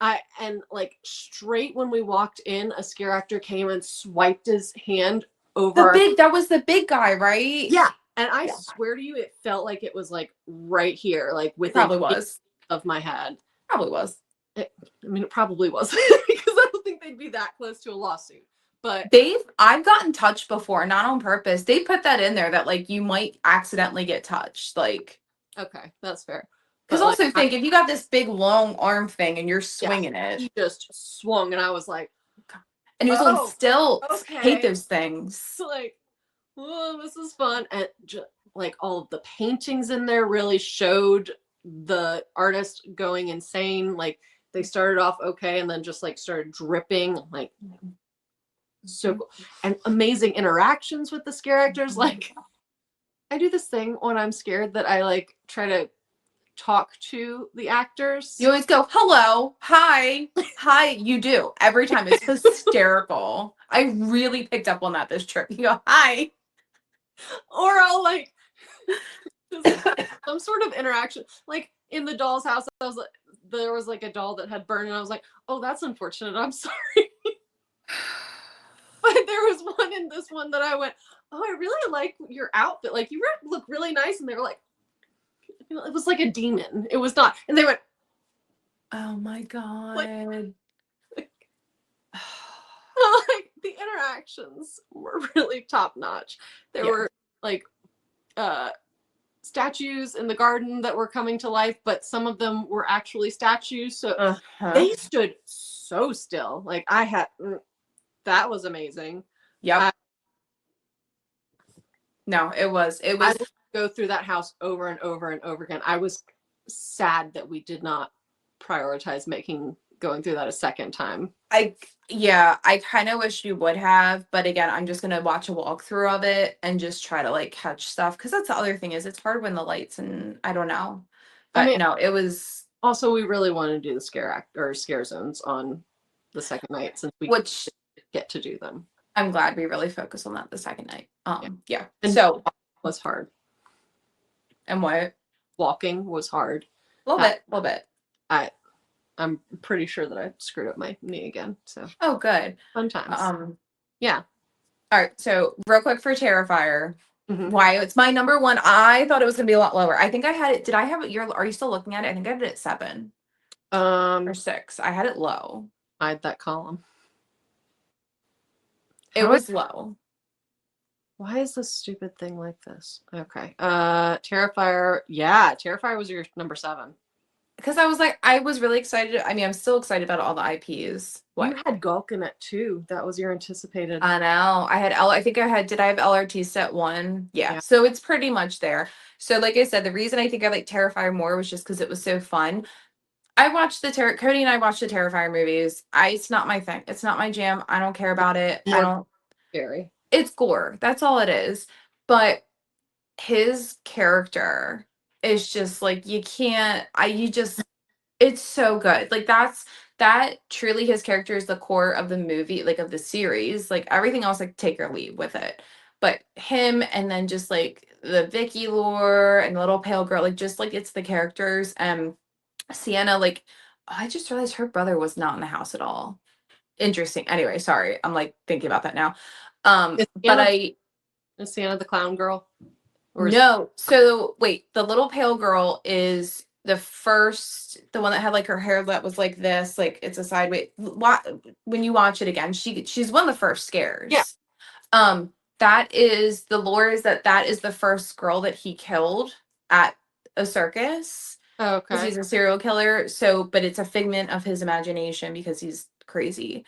And like straight when we walked in, a scare actor came and swiped his hand over. That was the big guy, right? Yeah. And I swear to you, it felt like it was like right here, like within probably was of my head. Probably was. I mean, it probably was because I don't think they'd be that close to a lawsuit. But I've gotten touched before, not on purpose. They put that in there that like you might accidentally get touched. Like, okay, that's fair. Because also think if you got this big long arm thing and you're swinging it, he just swung, and I was like, and he was on stilts. Okay. Hate those things. Like, oh, this is fun, and like all of the paintings in there really showed the artist going insane. Like they started off okay, and then just like started dripping. Like so cool. And amazing interactions with the scare actors. Like I do this thing when I'm scared that I like try to talk to the actors. You always go, hello, hi, hi. You do every time. It's hysterical. I really picked up on that this trip. You go, hi. Or I'll like some sort of interaction. Like in the doll's house, I was like, there was like a doll that had burned, and I was like, oh, that's unfortunate. I'm sorry. But there was one in this one that I went, oh, I really like your outfit. Like you look really nice. And they were like, it was like a demon. It was not. And they went, oh my God. Like the interactions were really top notch. There were like statues in the garden that were coming to life, but some of them were actually statues. So they stood so still. Like that was amazing. Yep. No, it was. I would go through that house over and over and over again. I was sad that we did not prioritize going through that a second time. I kind of wish you would have, but again, I'm just gonna watch a walkthrough of it and just try to like catch stuff, because that's the other thing, is it's hard when the lights, and I don't know. But no, it was also, we really want to do the scare zones on the second night, since we get to do them. I'm glad we really focused on that the second night. Yeah. And so it was hard. And what? Walking was hard. A little bit. I'm pretty sure that I screwed up my knee again. So good. Fun times. Yeah. All right. So real quick for Terrifier, Mm-hmm. why it's my number one. I thought it was gonna be a lot lower. I think I had it. Did I have it? Are you still looking at it? I think I had it at 7. Or 6. I had it low. I had that column. It was low. Why is this stupid thing like this? Okay. Terrifier. Yeah, Terrifier was your number 7. Because I was like, I was really excited. I mean, I'm still excited about all the IPs. What? You had Gulk in it too. That was your anticipated. I know. I had I think I had, did I have LRT set 1? Yeah. So it's pretty much there. So like I said, the reason I think I like Terrifier more was just because it was so fun. I watched Cody and I watched the Terrifier movies. It's not my thing. It's not my jam. I don't care about it. I don't. Scary. It's gore. That's all it is. But his character is just like, it's so good. Like that truly, his character is the core of the movie, like of the series. Like everything else, like take or leave with it. But him, and then just like the Vicky lore and the little pale girl, like just like it's the characters. And Sienna, like, I just realized her brother was not in the house at all. Interesting. Anyway, sorry. I'm like thinking about that now. Is Sienna the clown girl? No. So wait, the little pale girl is the one that had like her hair that was like this, like it's a sideways. When you watch it again, she's one of the first scares. Yeah. That is the lore, is that is the first girl that he killed at a circus. Okay. Because he's a serial killer. So, but it's a figment of his imagination because he's crazy.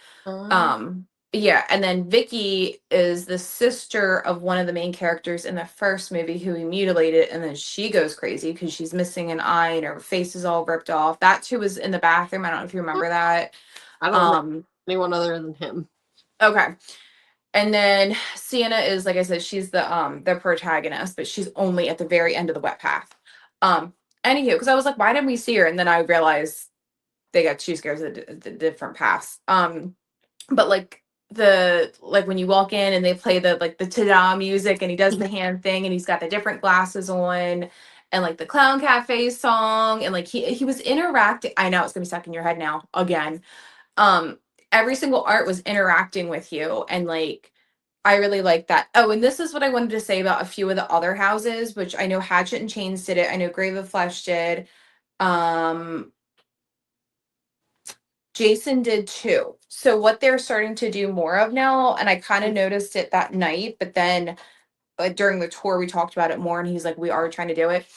Yeah, and then Vicky is the sister of one of the main characters in the first movie who he mutilated, and then she goes crazy because she's missing an eye and her face is all ripped off. That's who was in the bathroom. I don't know if you remember that. I don't know anyone other than him. Okay. And then Sienna is, like I said, she's the protagonist, but she's only at the very end of the wet path. Anywho, because I was like, why didn't we see her? And then I realized they got two scares at the different paths. But like when you walk in and they play the ta-da music and he does the hand thing and he's got the different glasses on and like the Clown Cafe song and like he was interacting. I know it's gonna be stuck in your head now again. Every single art was interacting with you, and like I really like that. Oh, and this is what I wanted to say about a few of the other houses, which I know Hatchet and Chains did it. I know Grave of Flesh did. Jason did too. So what they're starting to do more of now, and I kind of noticed it that night, but then during the tour we talked about it more, and he's like, we are trying to do it.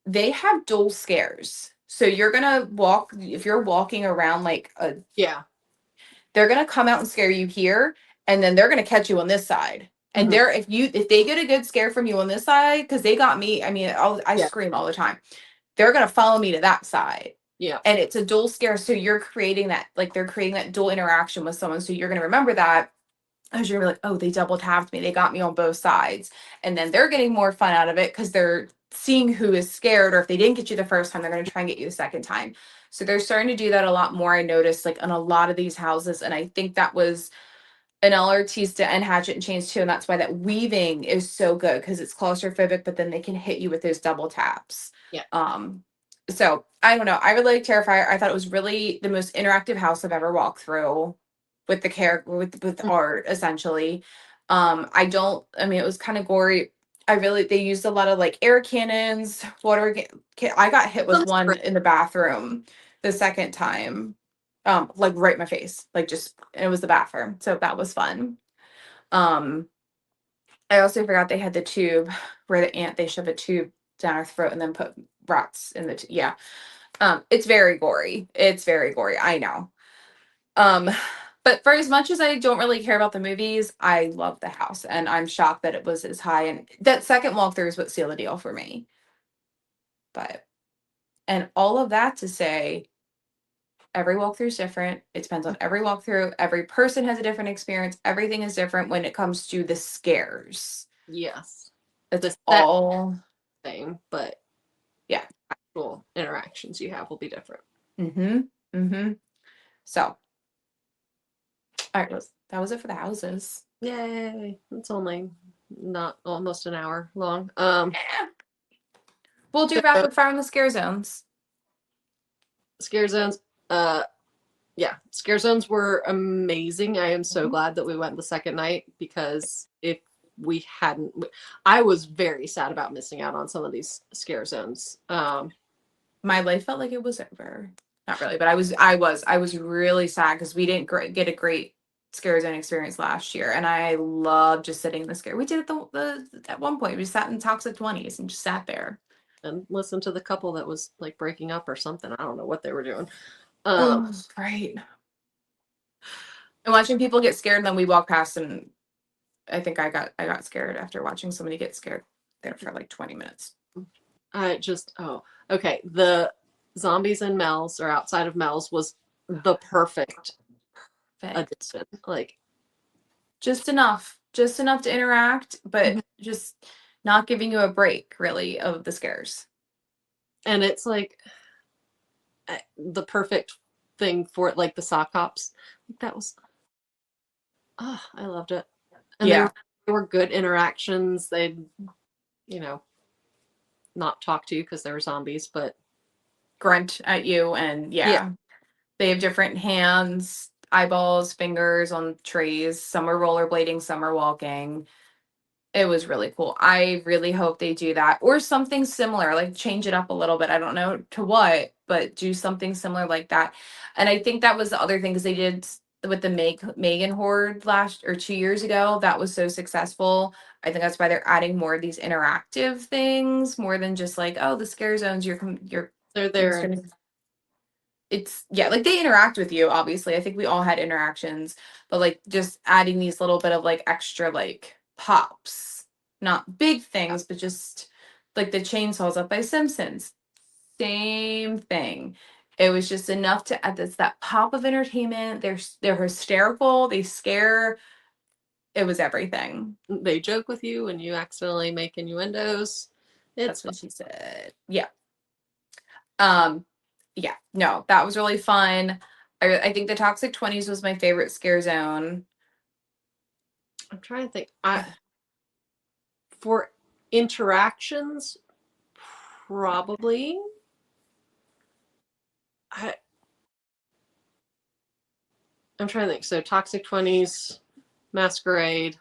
They have dual scares. So you're gonna walk, if you're walking around like they're gonna come out and scare you here, and then they're gonna catch you on this side. And if they get a good scare from you on this side, because they got me, I mean, I scream all the time. They're gonna follow me to that side. Yeah. And it's a dual scare. So you're creating that, like they're creating that dual interaction with someone. So you're going to remember that. I was really like, oh, they double tapped me. They got me on both sides. And then they're getting more fun out of it because they're seeing who is scared, or if they didn't get you the first time, they're going to try and get you the second time. So they're starting to do that a lot more. I noticed like in a lot of these houses. And I think that was an Artista and Hatchet and Chains too. And that's why that weaving is so good, because it's claustrophobic, but then they can hit you with those double taps. Yeah. So I don't know. I really like Terrifier. I thought it was really the most interactive house I've ever walked through with the character, with art, essentially. I mean, it was kind of gory. They used a lot of like air cannons, I got hit with That's one great. in the bathroom the second time. Like right in my face, like just, and it was the bathroom. So that was fun. I also forgot they had the tube where they shove a tube down her throat and then put rats in the, yeah. It's very gory. It's very gory. I know. But for as much as I don't really care about the movies, I love the house, and I'm shocked that it was as high. And that second walkthrough is what sealed the deal for me. But, and all of that to say, every walkthrough is different. It depends on every walkthrough. Every person has a different experience. Everything is different when it comes to the scares. Yes. It's The all same, but yeah, actual interactions you have will be different. So, all right, that was it for the houses. Yay! It's only not almost an hour long. We'll do rapid fire on the scare zones. Scare zones. Yeah, scare zones were amazing. I am so glad that we went the second night, because if we hadn't, I was very sad about missing out on some of these scare zones. My life felt like it was over. Not really, but I was really sad because we didn't get a great scare zone experience last year, and I love just sitting in the scare. We did it at one point. We sat in Toxic 20s and just sat there and listened to the couple that was like breaking up or something. I don't know what they were doing. Right. And watching people get scared, and then we walk past, and I think I got scared after watching somebody get scared there for like 20 minutes. Okay. The zombies in Mel's, or outside of Mel's, was the perfect addition. Like, just enough to interact, but just not giving you a break really of the scares. And it's like the perfect thing for it, like the sock hops. That was, I loved it. And Yeah, they were good interactions. They'd, not talk to you because they were zombies, but grunt at you, and yeah. They have different hands, eyeballs, fingers on trays. Some are rollerblading, some are walking. It was really cool. I really hope they do that, or something similar, like change it up a little bit. I don't know to what, but do something similar like that. And I think that was the other thing, because they did with the Megan Horde 2 years ago. That was so successful. I think that's why they're adding more of these interactive things, more than just like, oh, the scare zones. they're there. It's like they interact with you. Obviously, I think we all had interactions, but like just adding these little bit of like extra like pops, not big things, but just like the chainsaws up by Simpsons, same thing. It was just enough to add that pop of entertainment. They're hysterical, they scare. It was everything. They joke with you and you accidentally make innuendos. That's what she said. Yeah. Yeah, no, that was really fun. I think the Toxic 20s was my favorite scare zone. I'm trying to think. For interactions, probably. I'm trying to think. So Toxic 20s, Masquerade,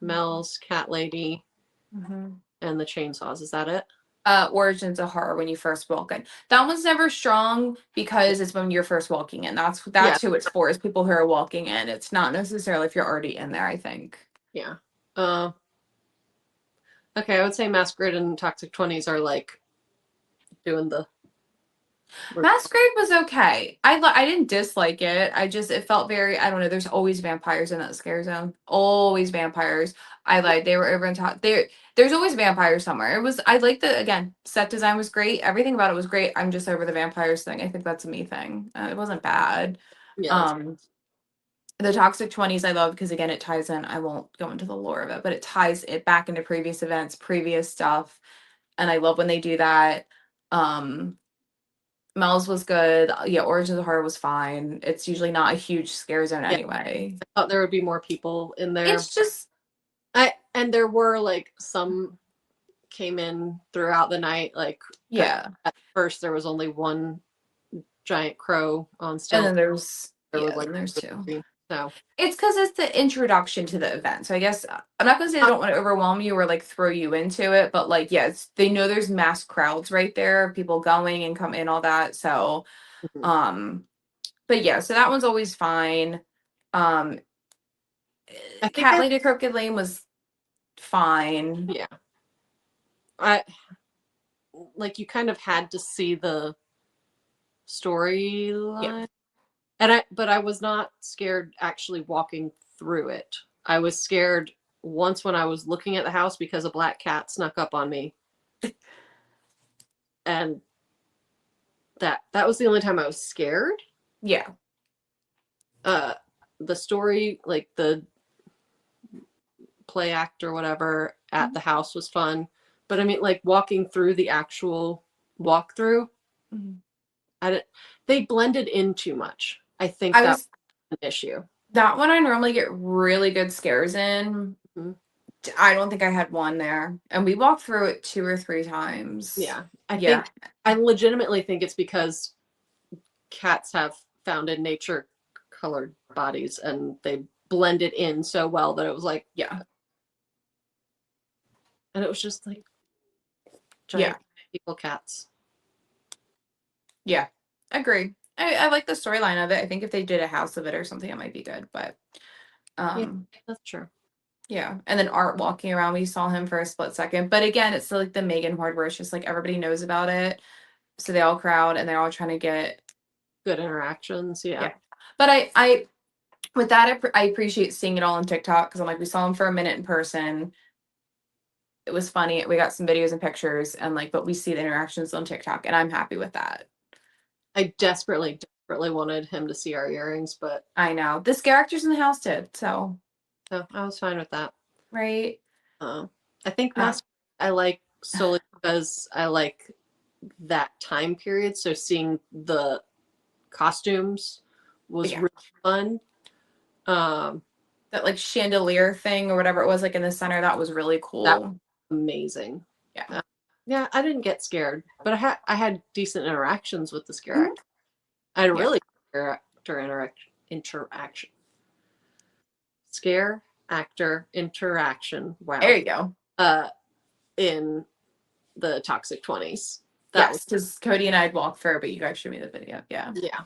Mel's, Cat Lady, and the Chainsaws. Is that it? Origins of Horror, when you first walk in. That one's never strong because it's when you're first walking in. That's who it's for, is people who are walking in. It's not necessarily if you're already in there, I think. Yeah. Okay, I would say Masquerade and Toxic 20s are like doing the... Masquerade was okay. I didn't dislike it. It felt very, I don't know, there's always vampires in that scare zone. Always vampires. I lied. They were over in top. There's always vampires somewhere. I like again, set design was great. Everything about it was great. I'm just over the vampires thing. I think that's a me thing. It wasn't bad. Yeah. The Toxic 20s I love because again it ties in. I won't go into the lore of it, but it ties it back into previous events, previous stuff, and I love when they do that. Mel's was good. Yeah, Origins of the Horror was fine. It's usually not a huge scare zone Yeah. anyway. I thought there would be more people in there. It's just and there were like some came in throughout the night. Like yeah. at first there was only one giant crow on And stilts. then there's Like there's two. so It's because it's the introduction to the event. So I guess I'm not gonna say they don't want to overwhelm you or like throw you into it, but like yes, they know there's mass crowds right there, people going and come in, all that. So but yeah, so that one's always fine. Um I think Cat Lady Crooked Lane was fine. yeah. I like you kind of had to see the storyline. But I was not scared actually walking through it. I was scared once when I was looking at the house because a black cat snuck up on me. And that was the only time I was scared. Yeah. The story, like the play act or whatever at the house was fun. But I mean like walking through the actual walkthrough, they blended in too much. I think that's an issue. That one I normally get really good scares in. I don't think I had one there. And we walked through it 2 or 3 times. Yeah. I legitimately think it's because cats have found in nature colored bodies and they blended in so well that it was like, yeah. And it was just like giant people cats. Yeah. Agree. I like the storyline of it. I think if they did a house of it or something, it might be good. But that's true. Yeah. And then Art walking around, we saw him for a split second. But again, it's still like the Megan horde where it's just like everybody knows about it. So they all crowd and they're all trying to get good interactions. Yeah. But I with that, I appreciate seeing it all on TikTok because I'm like, we saw him for a minute in person. It was funny. We got some videos and pictures and like, but we see the interactions on TikTok and I'm happy with that. I desperately wanted him to see our earrings, but I know the scare actors in the house did. So I was fine with that. Right. I think I like solely because I like that time period. So seeing the costumes was really fun. That like chandelier thing or whatever it was like in the center, that was really cool. That was amazing. Yeah, I didn't get scared, but I had decent interactions with the scare actor. I had a really scare actor interaction. Scare actor interaction. Wow. There you go. In the Toxic 20s. Yes, because Cody and I had walked through, but you guys showed me the video. Yeah. Yeah.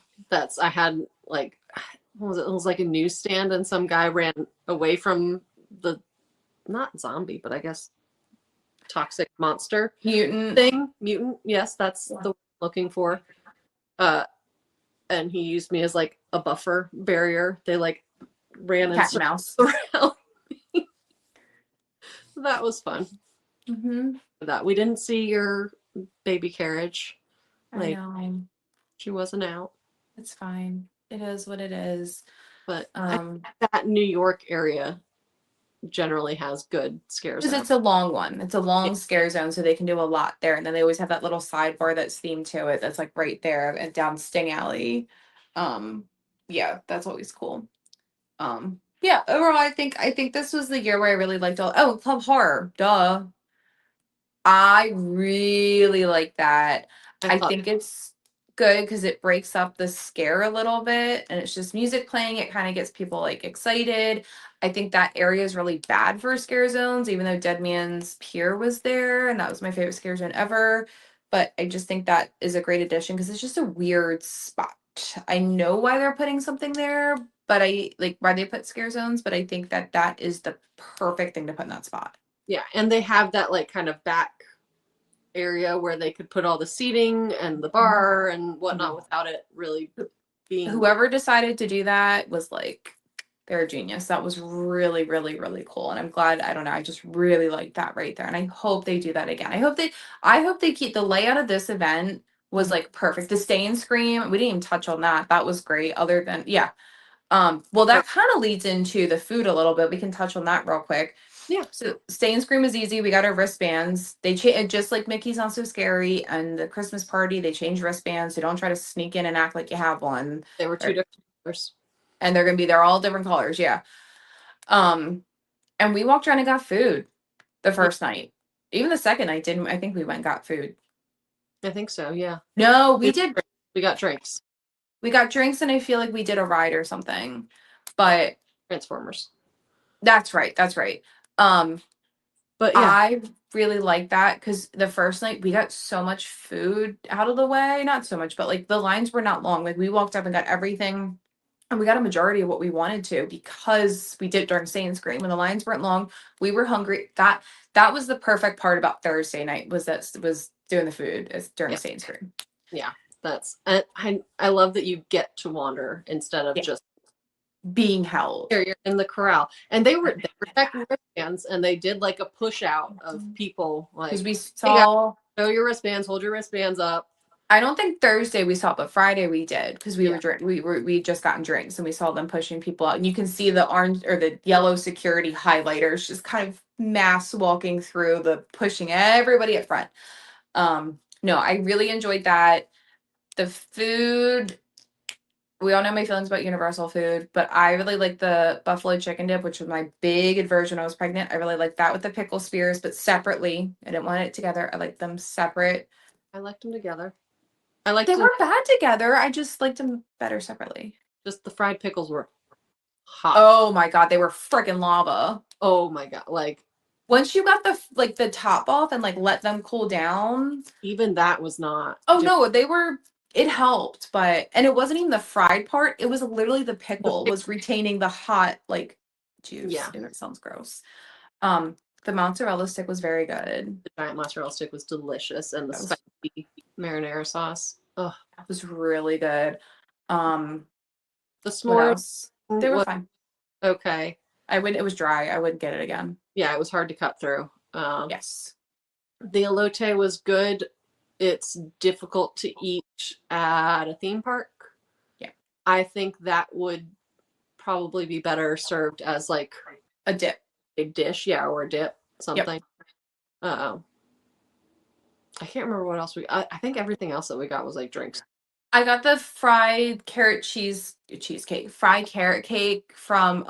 I had like, it was like a newsstand and some guy ran away from the, not zombie, but I guess toxic monster. Mutant. Yes, that's the word I'm looking for. And he used me as like a buffer barrier. They like ran cat and mouse around me. That was fun. That we didn't see your baby carriage. Like, I know. She wasn't out. It's fine. It is what it is. But that New York area generally has good scare zones. Because it's a long one. It's a long scare zone, so they can do a lot there. And then they always have that little sidebar that's themed to it. That's like right there and down Sting Alley. Yeah, that's always cool. Yeah, overall, I think this was the year where I really liked Club Horror. Duh. I really like that. I think it's good because it breaks up the scare a little bit and it's just music playing. It kind of gets people like excited. I think that area is really bad for scare zones, even though Dead Man's Pier was there and that was my favorite scare zone ever. But I just think that is a great addition because it's just a weird spot. I know why they're putting something there, but I like why they put scare zones, but I think that is the perfect thing to put in that spot. Yeah, and they have that like kind of back area where they could put all the seating and the bar and whatnot without it really being. Whoever decided to do that was like, they're a genius. That was really, really, really cool. And I'm glad, I don't know, I just really like that right there. And I hope they do that again. I hope they keep the layout of this event was like perfect. The stay and scream, we didn't even touch on that. That was great. Other than, Well, that kind of leads into the food a little bit. We can touch on that real quick. Yeah. So stay and scream is easy. We got our wristbands. They just like Mickey's Not So Scary and the Christmas party. They change wristbands. So don't try to sneak in and act like you have one. They were two different colors. And they're all different colors. Yeah. And we walked around and got food the first night. Even the second night, didn't I think we went and got food? I think so. Yeah. No, we did. We got drinks. We got drinks, and I feel like we did a ride or something. But Transformers. that's right. That's right. But yeah, I really like that because the first night we got so much food out of the way. Not so much, but like the lines were not long. Like we walked up and got everything, and we got a majority of what we wanted to because we did during Stay and Scream. When the lines weren't long, we were hungry. That was the perfect part about Thursday night was doing the food during Stay and Scream. Yeah, I love that you get to wander instead of just being held. You're in the corral, and they were checking wristbands, and they did like a push out of people, like because we saw show your wristbands, hold your wristbands up. I don't think Thursday we saw, but Friday we did because we just gotten drinks and we saw them pushing people out, and you can see the orange or the yellow security highlighters just kind of mass walking through the pushing everybody up front. No, I really enjoyed that. The food, we all know my feelings about Universal food, but I really like the buffalo chicken dip, which was my big aversion when I was pregnant. I really like that with the pickle spears, but separately. I didn't want it together. I like them separate. I liked them together. They weren't bad together. I just liked them better separately. Just the fried pickles were hot. Oh my god, they were freaking lava. Oh my god, like once you got the top off and like let them cool down, even that was not. Oh no, they were. It helped, and it wasn't even the fried part. It was literally the pickle was retaining the hot like juice. Yeah, it sounds gross. The mozzarella stick was very good. The giant mozzarella stick was delicious, and the spicy marinara sauce. Oh, that was really good. The s'mores, they were fine. Okay. It was dry. I wouldn't get it again. Yeah, it was hard to cut through. Yes. The elote was good. It's difficult to eat at a theme park. Yeah. I think that would probably be better served as like a dip. A dish, yeah, or a dip, something. Yep. I can't remember what else I think everything else that we got was like drinks. I got the fried carrot cheesecake, fried carrot cake from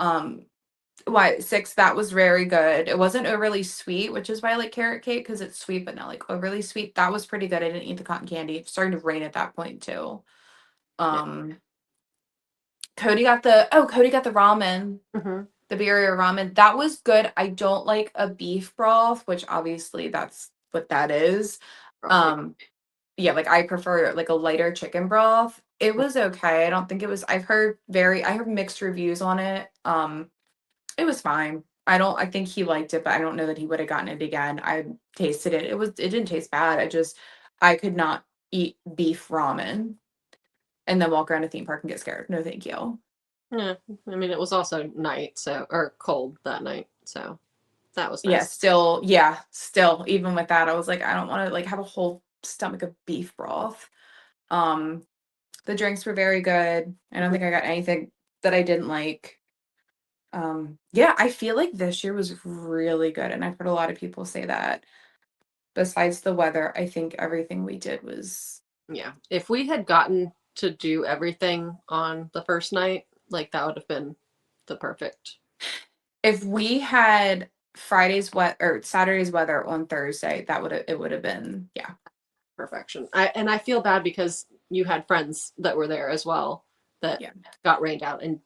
Y6. That was very good. It wasn't overly sweet, which is why I like carrot cake because it's sweet but not like overly sweet. That was pretty good. I didn't eat the cotton candy. It's starting to rain at that point too. Cody got the ramen. Mm-hmm. The birria ramen. That was good. I don't like a beef broth, which obviously that's what that is. Yeah, like I prefer like a lighter chicken broth. It was okay. I don't think it was I heard mixed reviews on it. It was fine. I think he liked it, but I don't know that he would have gotten it again. I tasted it. It didn't taste bad. I could not eat beef ramen and then walk around a theme park and get scared. No, thank you. Yeah. I mean, it was also night, or cold that night. So that was nice. Still, even with that, I was like, I don't want to like have a whole stomach of beef broth. The drinks were very good. I don't think I got anything that I didn't like. I feel like this year was really good, and I've heard a lot of people say that. Besides the weather, I think everything we did was if we had gotten to do everything on the first night, like that would have been the perfect. If we had Saturday's weather on Thursday, it would have been perfection. I feel bad because you had friends that were there as well that got rained out and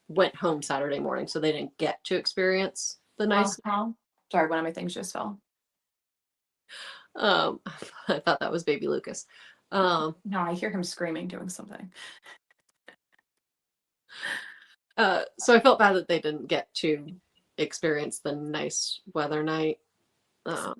went home Saturday morning, so they didn't get to experience the nice. Sorry, one of my things just fell. I thought that was baby Lucas. No, I hear him screaming, doing something. So I felt bad that they didn't get to experience the nice weather night. It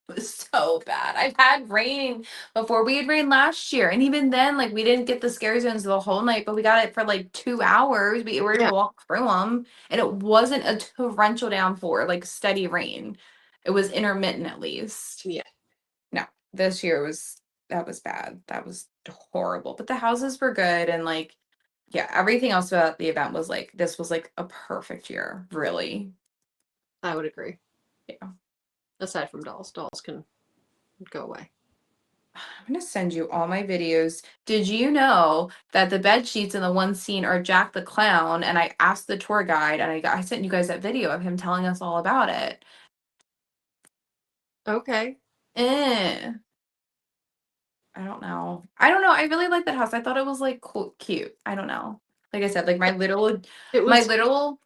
was so bad. I've had rain before. We had rain last year, and even then, like we didn't get the scare zones the whole night, but we got it for like 2 hours. We were to walk through them, and it wasn't a torrential downpour, like steady rain. It was intermittent at least. Yeah. No, this year that was bad. That was horrible. But the houses were good, and like yeah, everything else about the event was like, this was like a perfect year, really. I would agree. Yeah. Aside from dolls. Dolls can go away. I'm going to send you all my videos. Did you know that the bed sheets in the one scene are Jack the Clown? And I asked the tour guide, and I sent you guys that video of him telling us all about it. Okay. I don't know. I don't know. I really like that house. I thought it was like cool, cute. I don't know. Like I said, like It was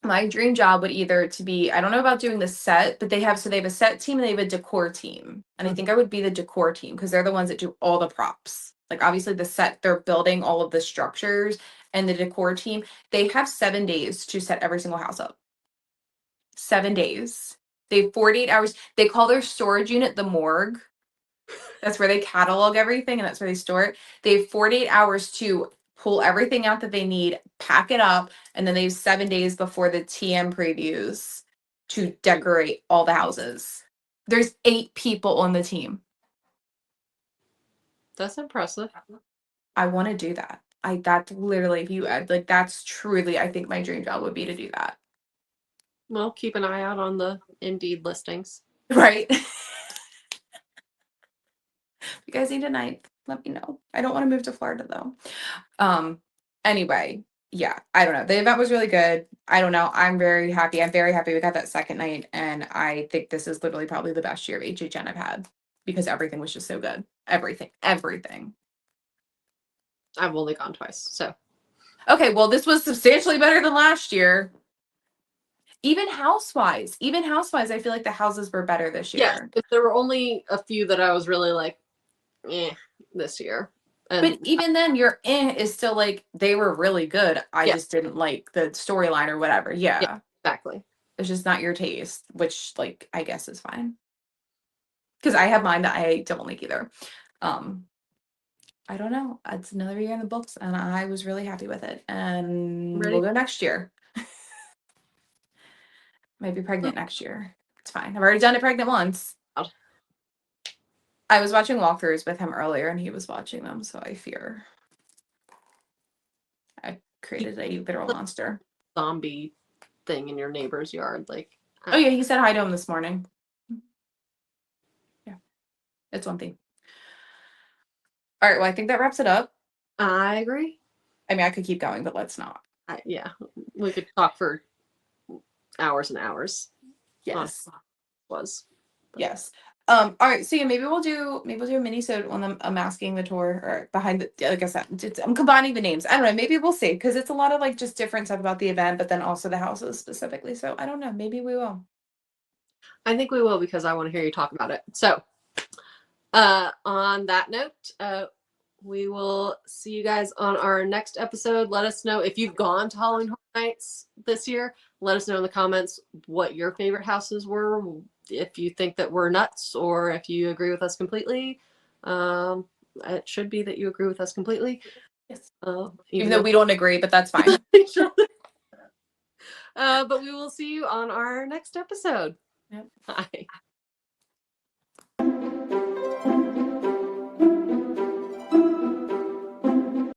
my dream job would either to be, I don't know about doing the set, but they have a set team and they have a decor team. And I think I would be the decor team because they're the ones that do all the props. Like obviously the set, they're building all of the structures, and the decor team, they have 7 days to set every single house up. 7 days. They have 48 hours. They call their storage unit the morgue. That's where they catalog everything and that's where they store it. They have 48 hours to pull everything out that they need, pack it up, and then they have 7 days before the TM previews to decorate all the houses. There's 8 people on the team. That's impressive. I want to do that. That's literally, if you add, like, that's truly, I think my dream job would be to do that. Well, keep an eye out on the Indeed listings. Right. You guys need a night, let me know. I don't want to move to Florida though. Anyway, yeah, I don't know. The event was really good. I don't know. I'm very happy. I'm very happy we got that second night, and I think this is literally probably the best year of HHN I've had because everything was just so good. Everything. I've only gone twice, so. Okay, well, this was substantially better than last year. Even house-wise, I feel like the houses were better this year. Yeah, there were only a few that I was really like, this year. But even then, your is still like, they were really good. I just didn't like the storyline or whatever. Yeah, exactly. It's just not your taste, which, like, I guess is fine. Because I have mine that I don't like either. I don't know. It's another year in the books, and I was really happy with it. And we'll go next year. Might be pregnant next year. It's fine. I've already done it pregnant once. I was watching walkthroughs with him earlier, and he was watching them, so I fear I created a literal monster. Zombie thing in your neighbor's yard, like. Oh yeah, he said hi to him this morning. Yeah, it's one thing. All right, well, I think that wraps it up. I agree. I mean, I could keep going, but let's not. Yeah, we could talk for hours and hours. Yes. Yes. All right, so yeah, maybe we'll do a mini-sode on them masking the tour, or behind the, like I said, I'm combining the names. I don't know, maybe we'll see, because it's a lot of like just different stuff about the event, but then also the houses specifically. So I don't know, maybe we will. I think we will, because I want to hear you talk about it. So on that note, we will see you guys on our next episode. Let us know if you've gone to Halloween Horror Nights this year. Let us know in the comments what your favorite houses were, if you think that we're nuts, or if you agree with us completely. It should be that you agree with us completely. Yes. Even though we don't agree, but that's fine. But we will see you on our next episode. Yep. Bye.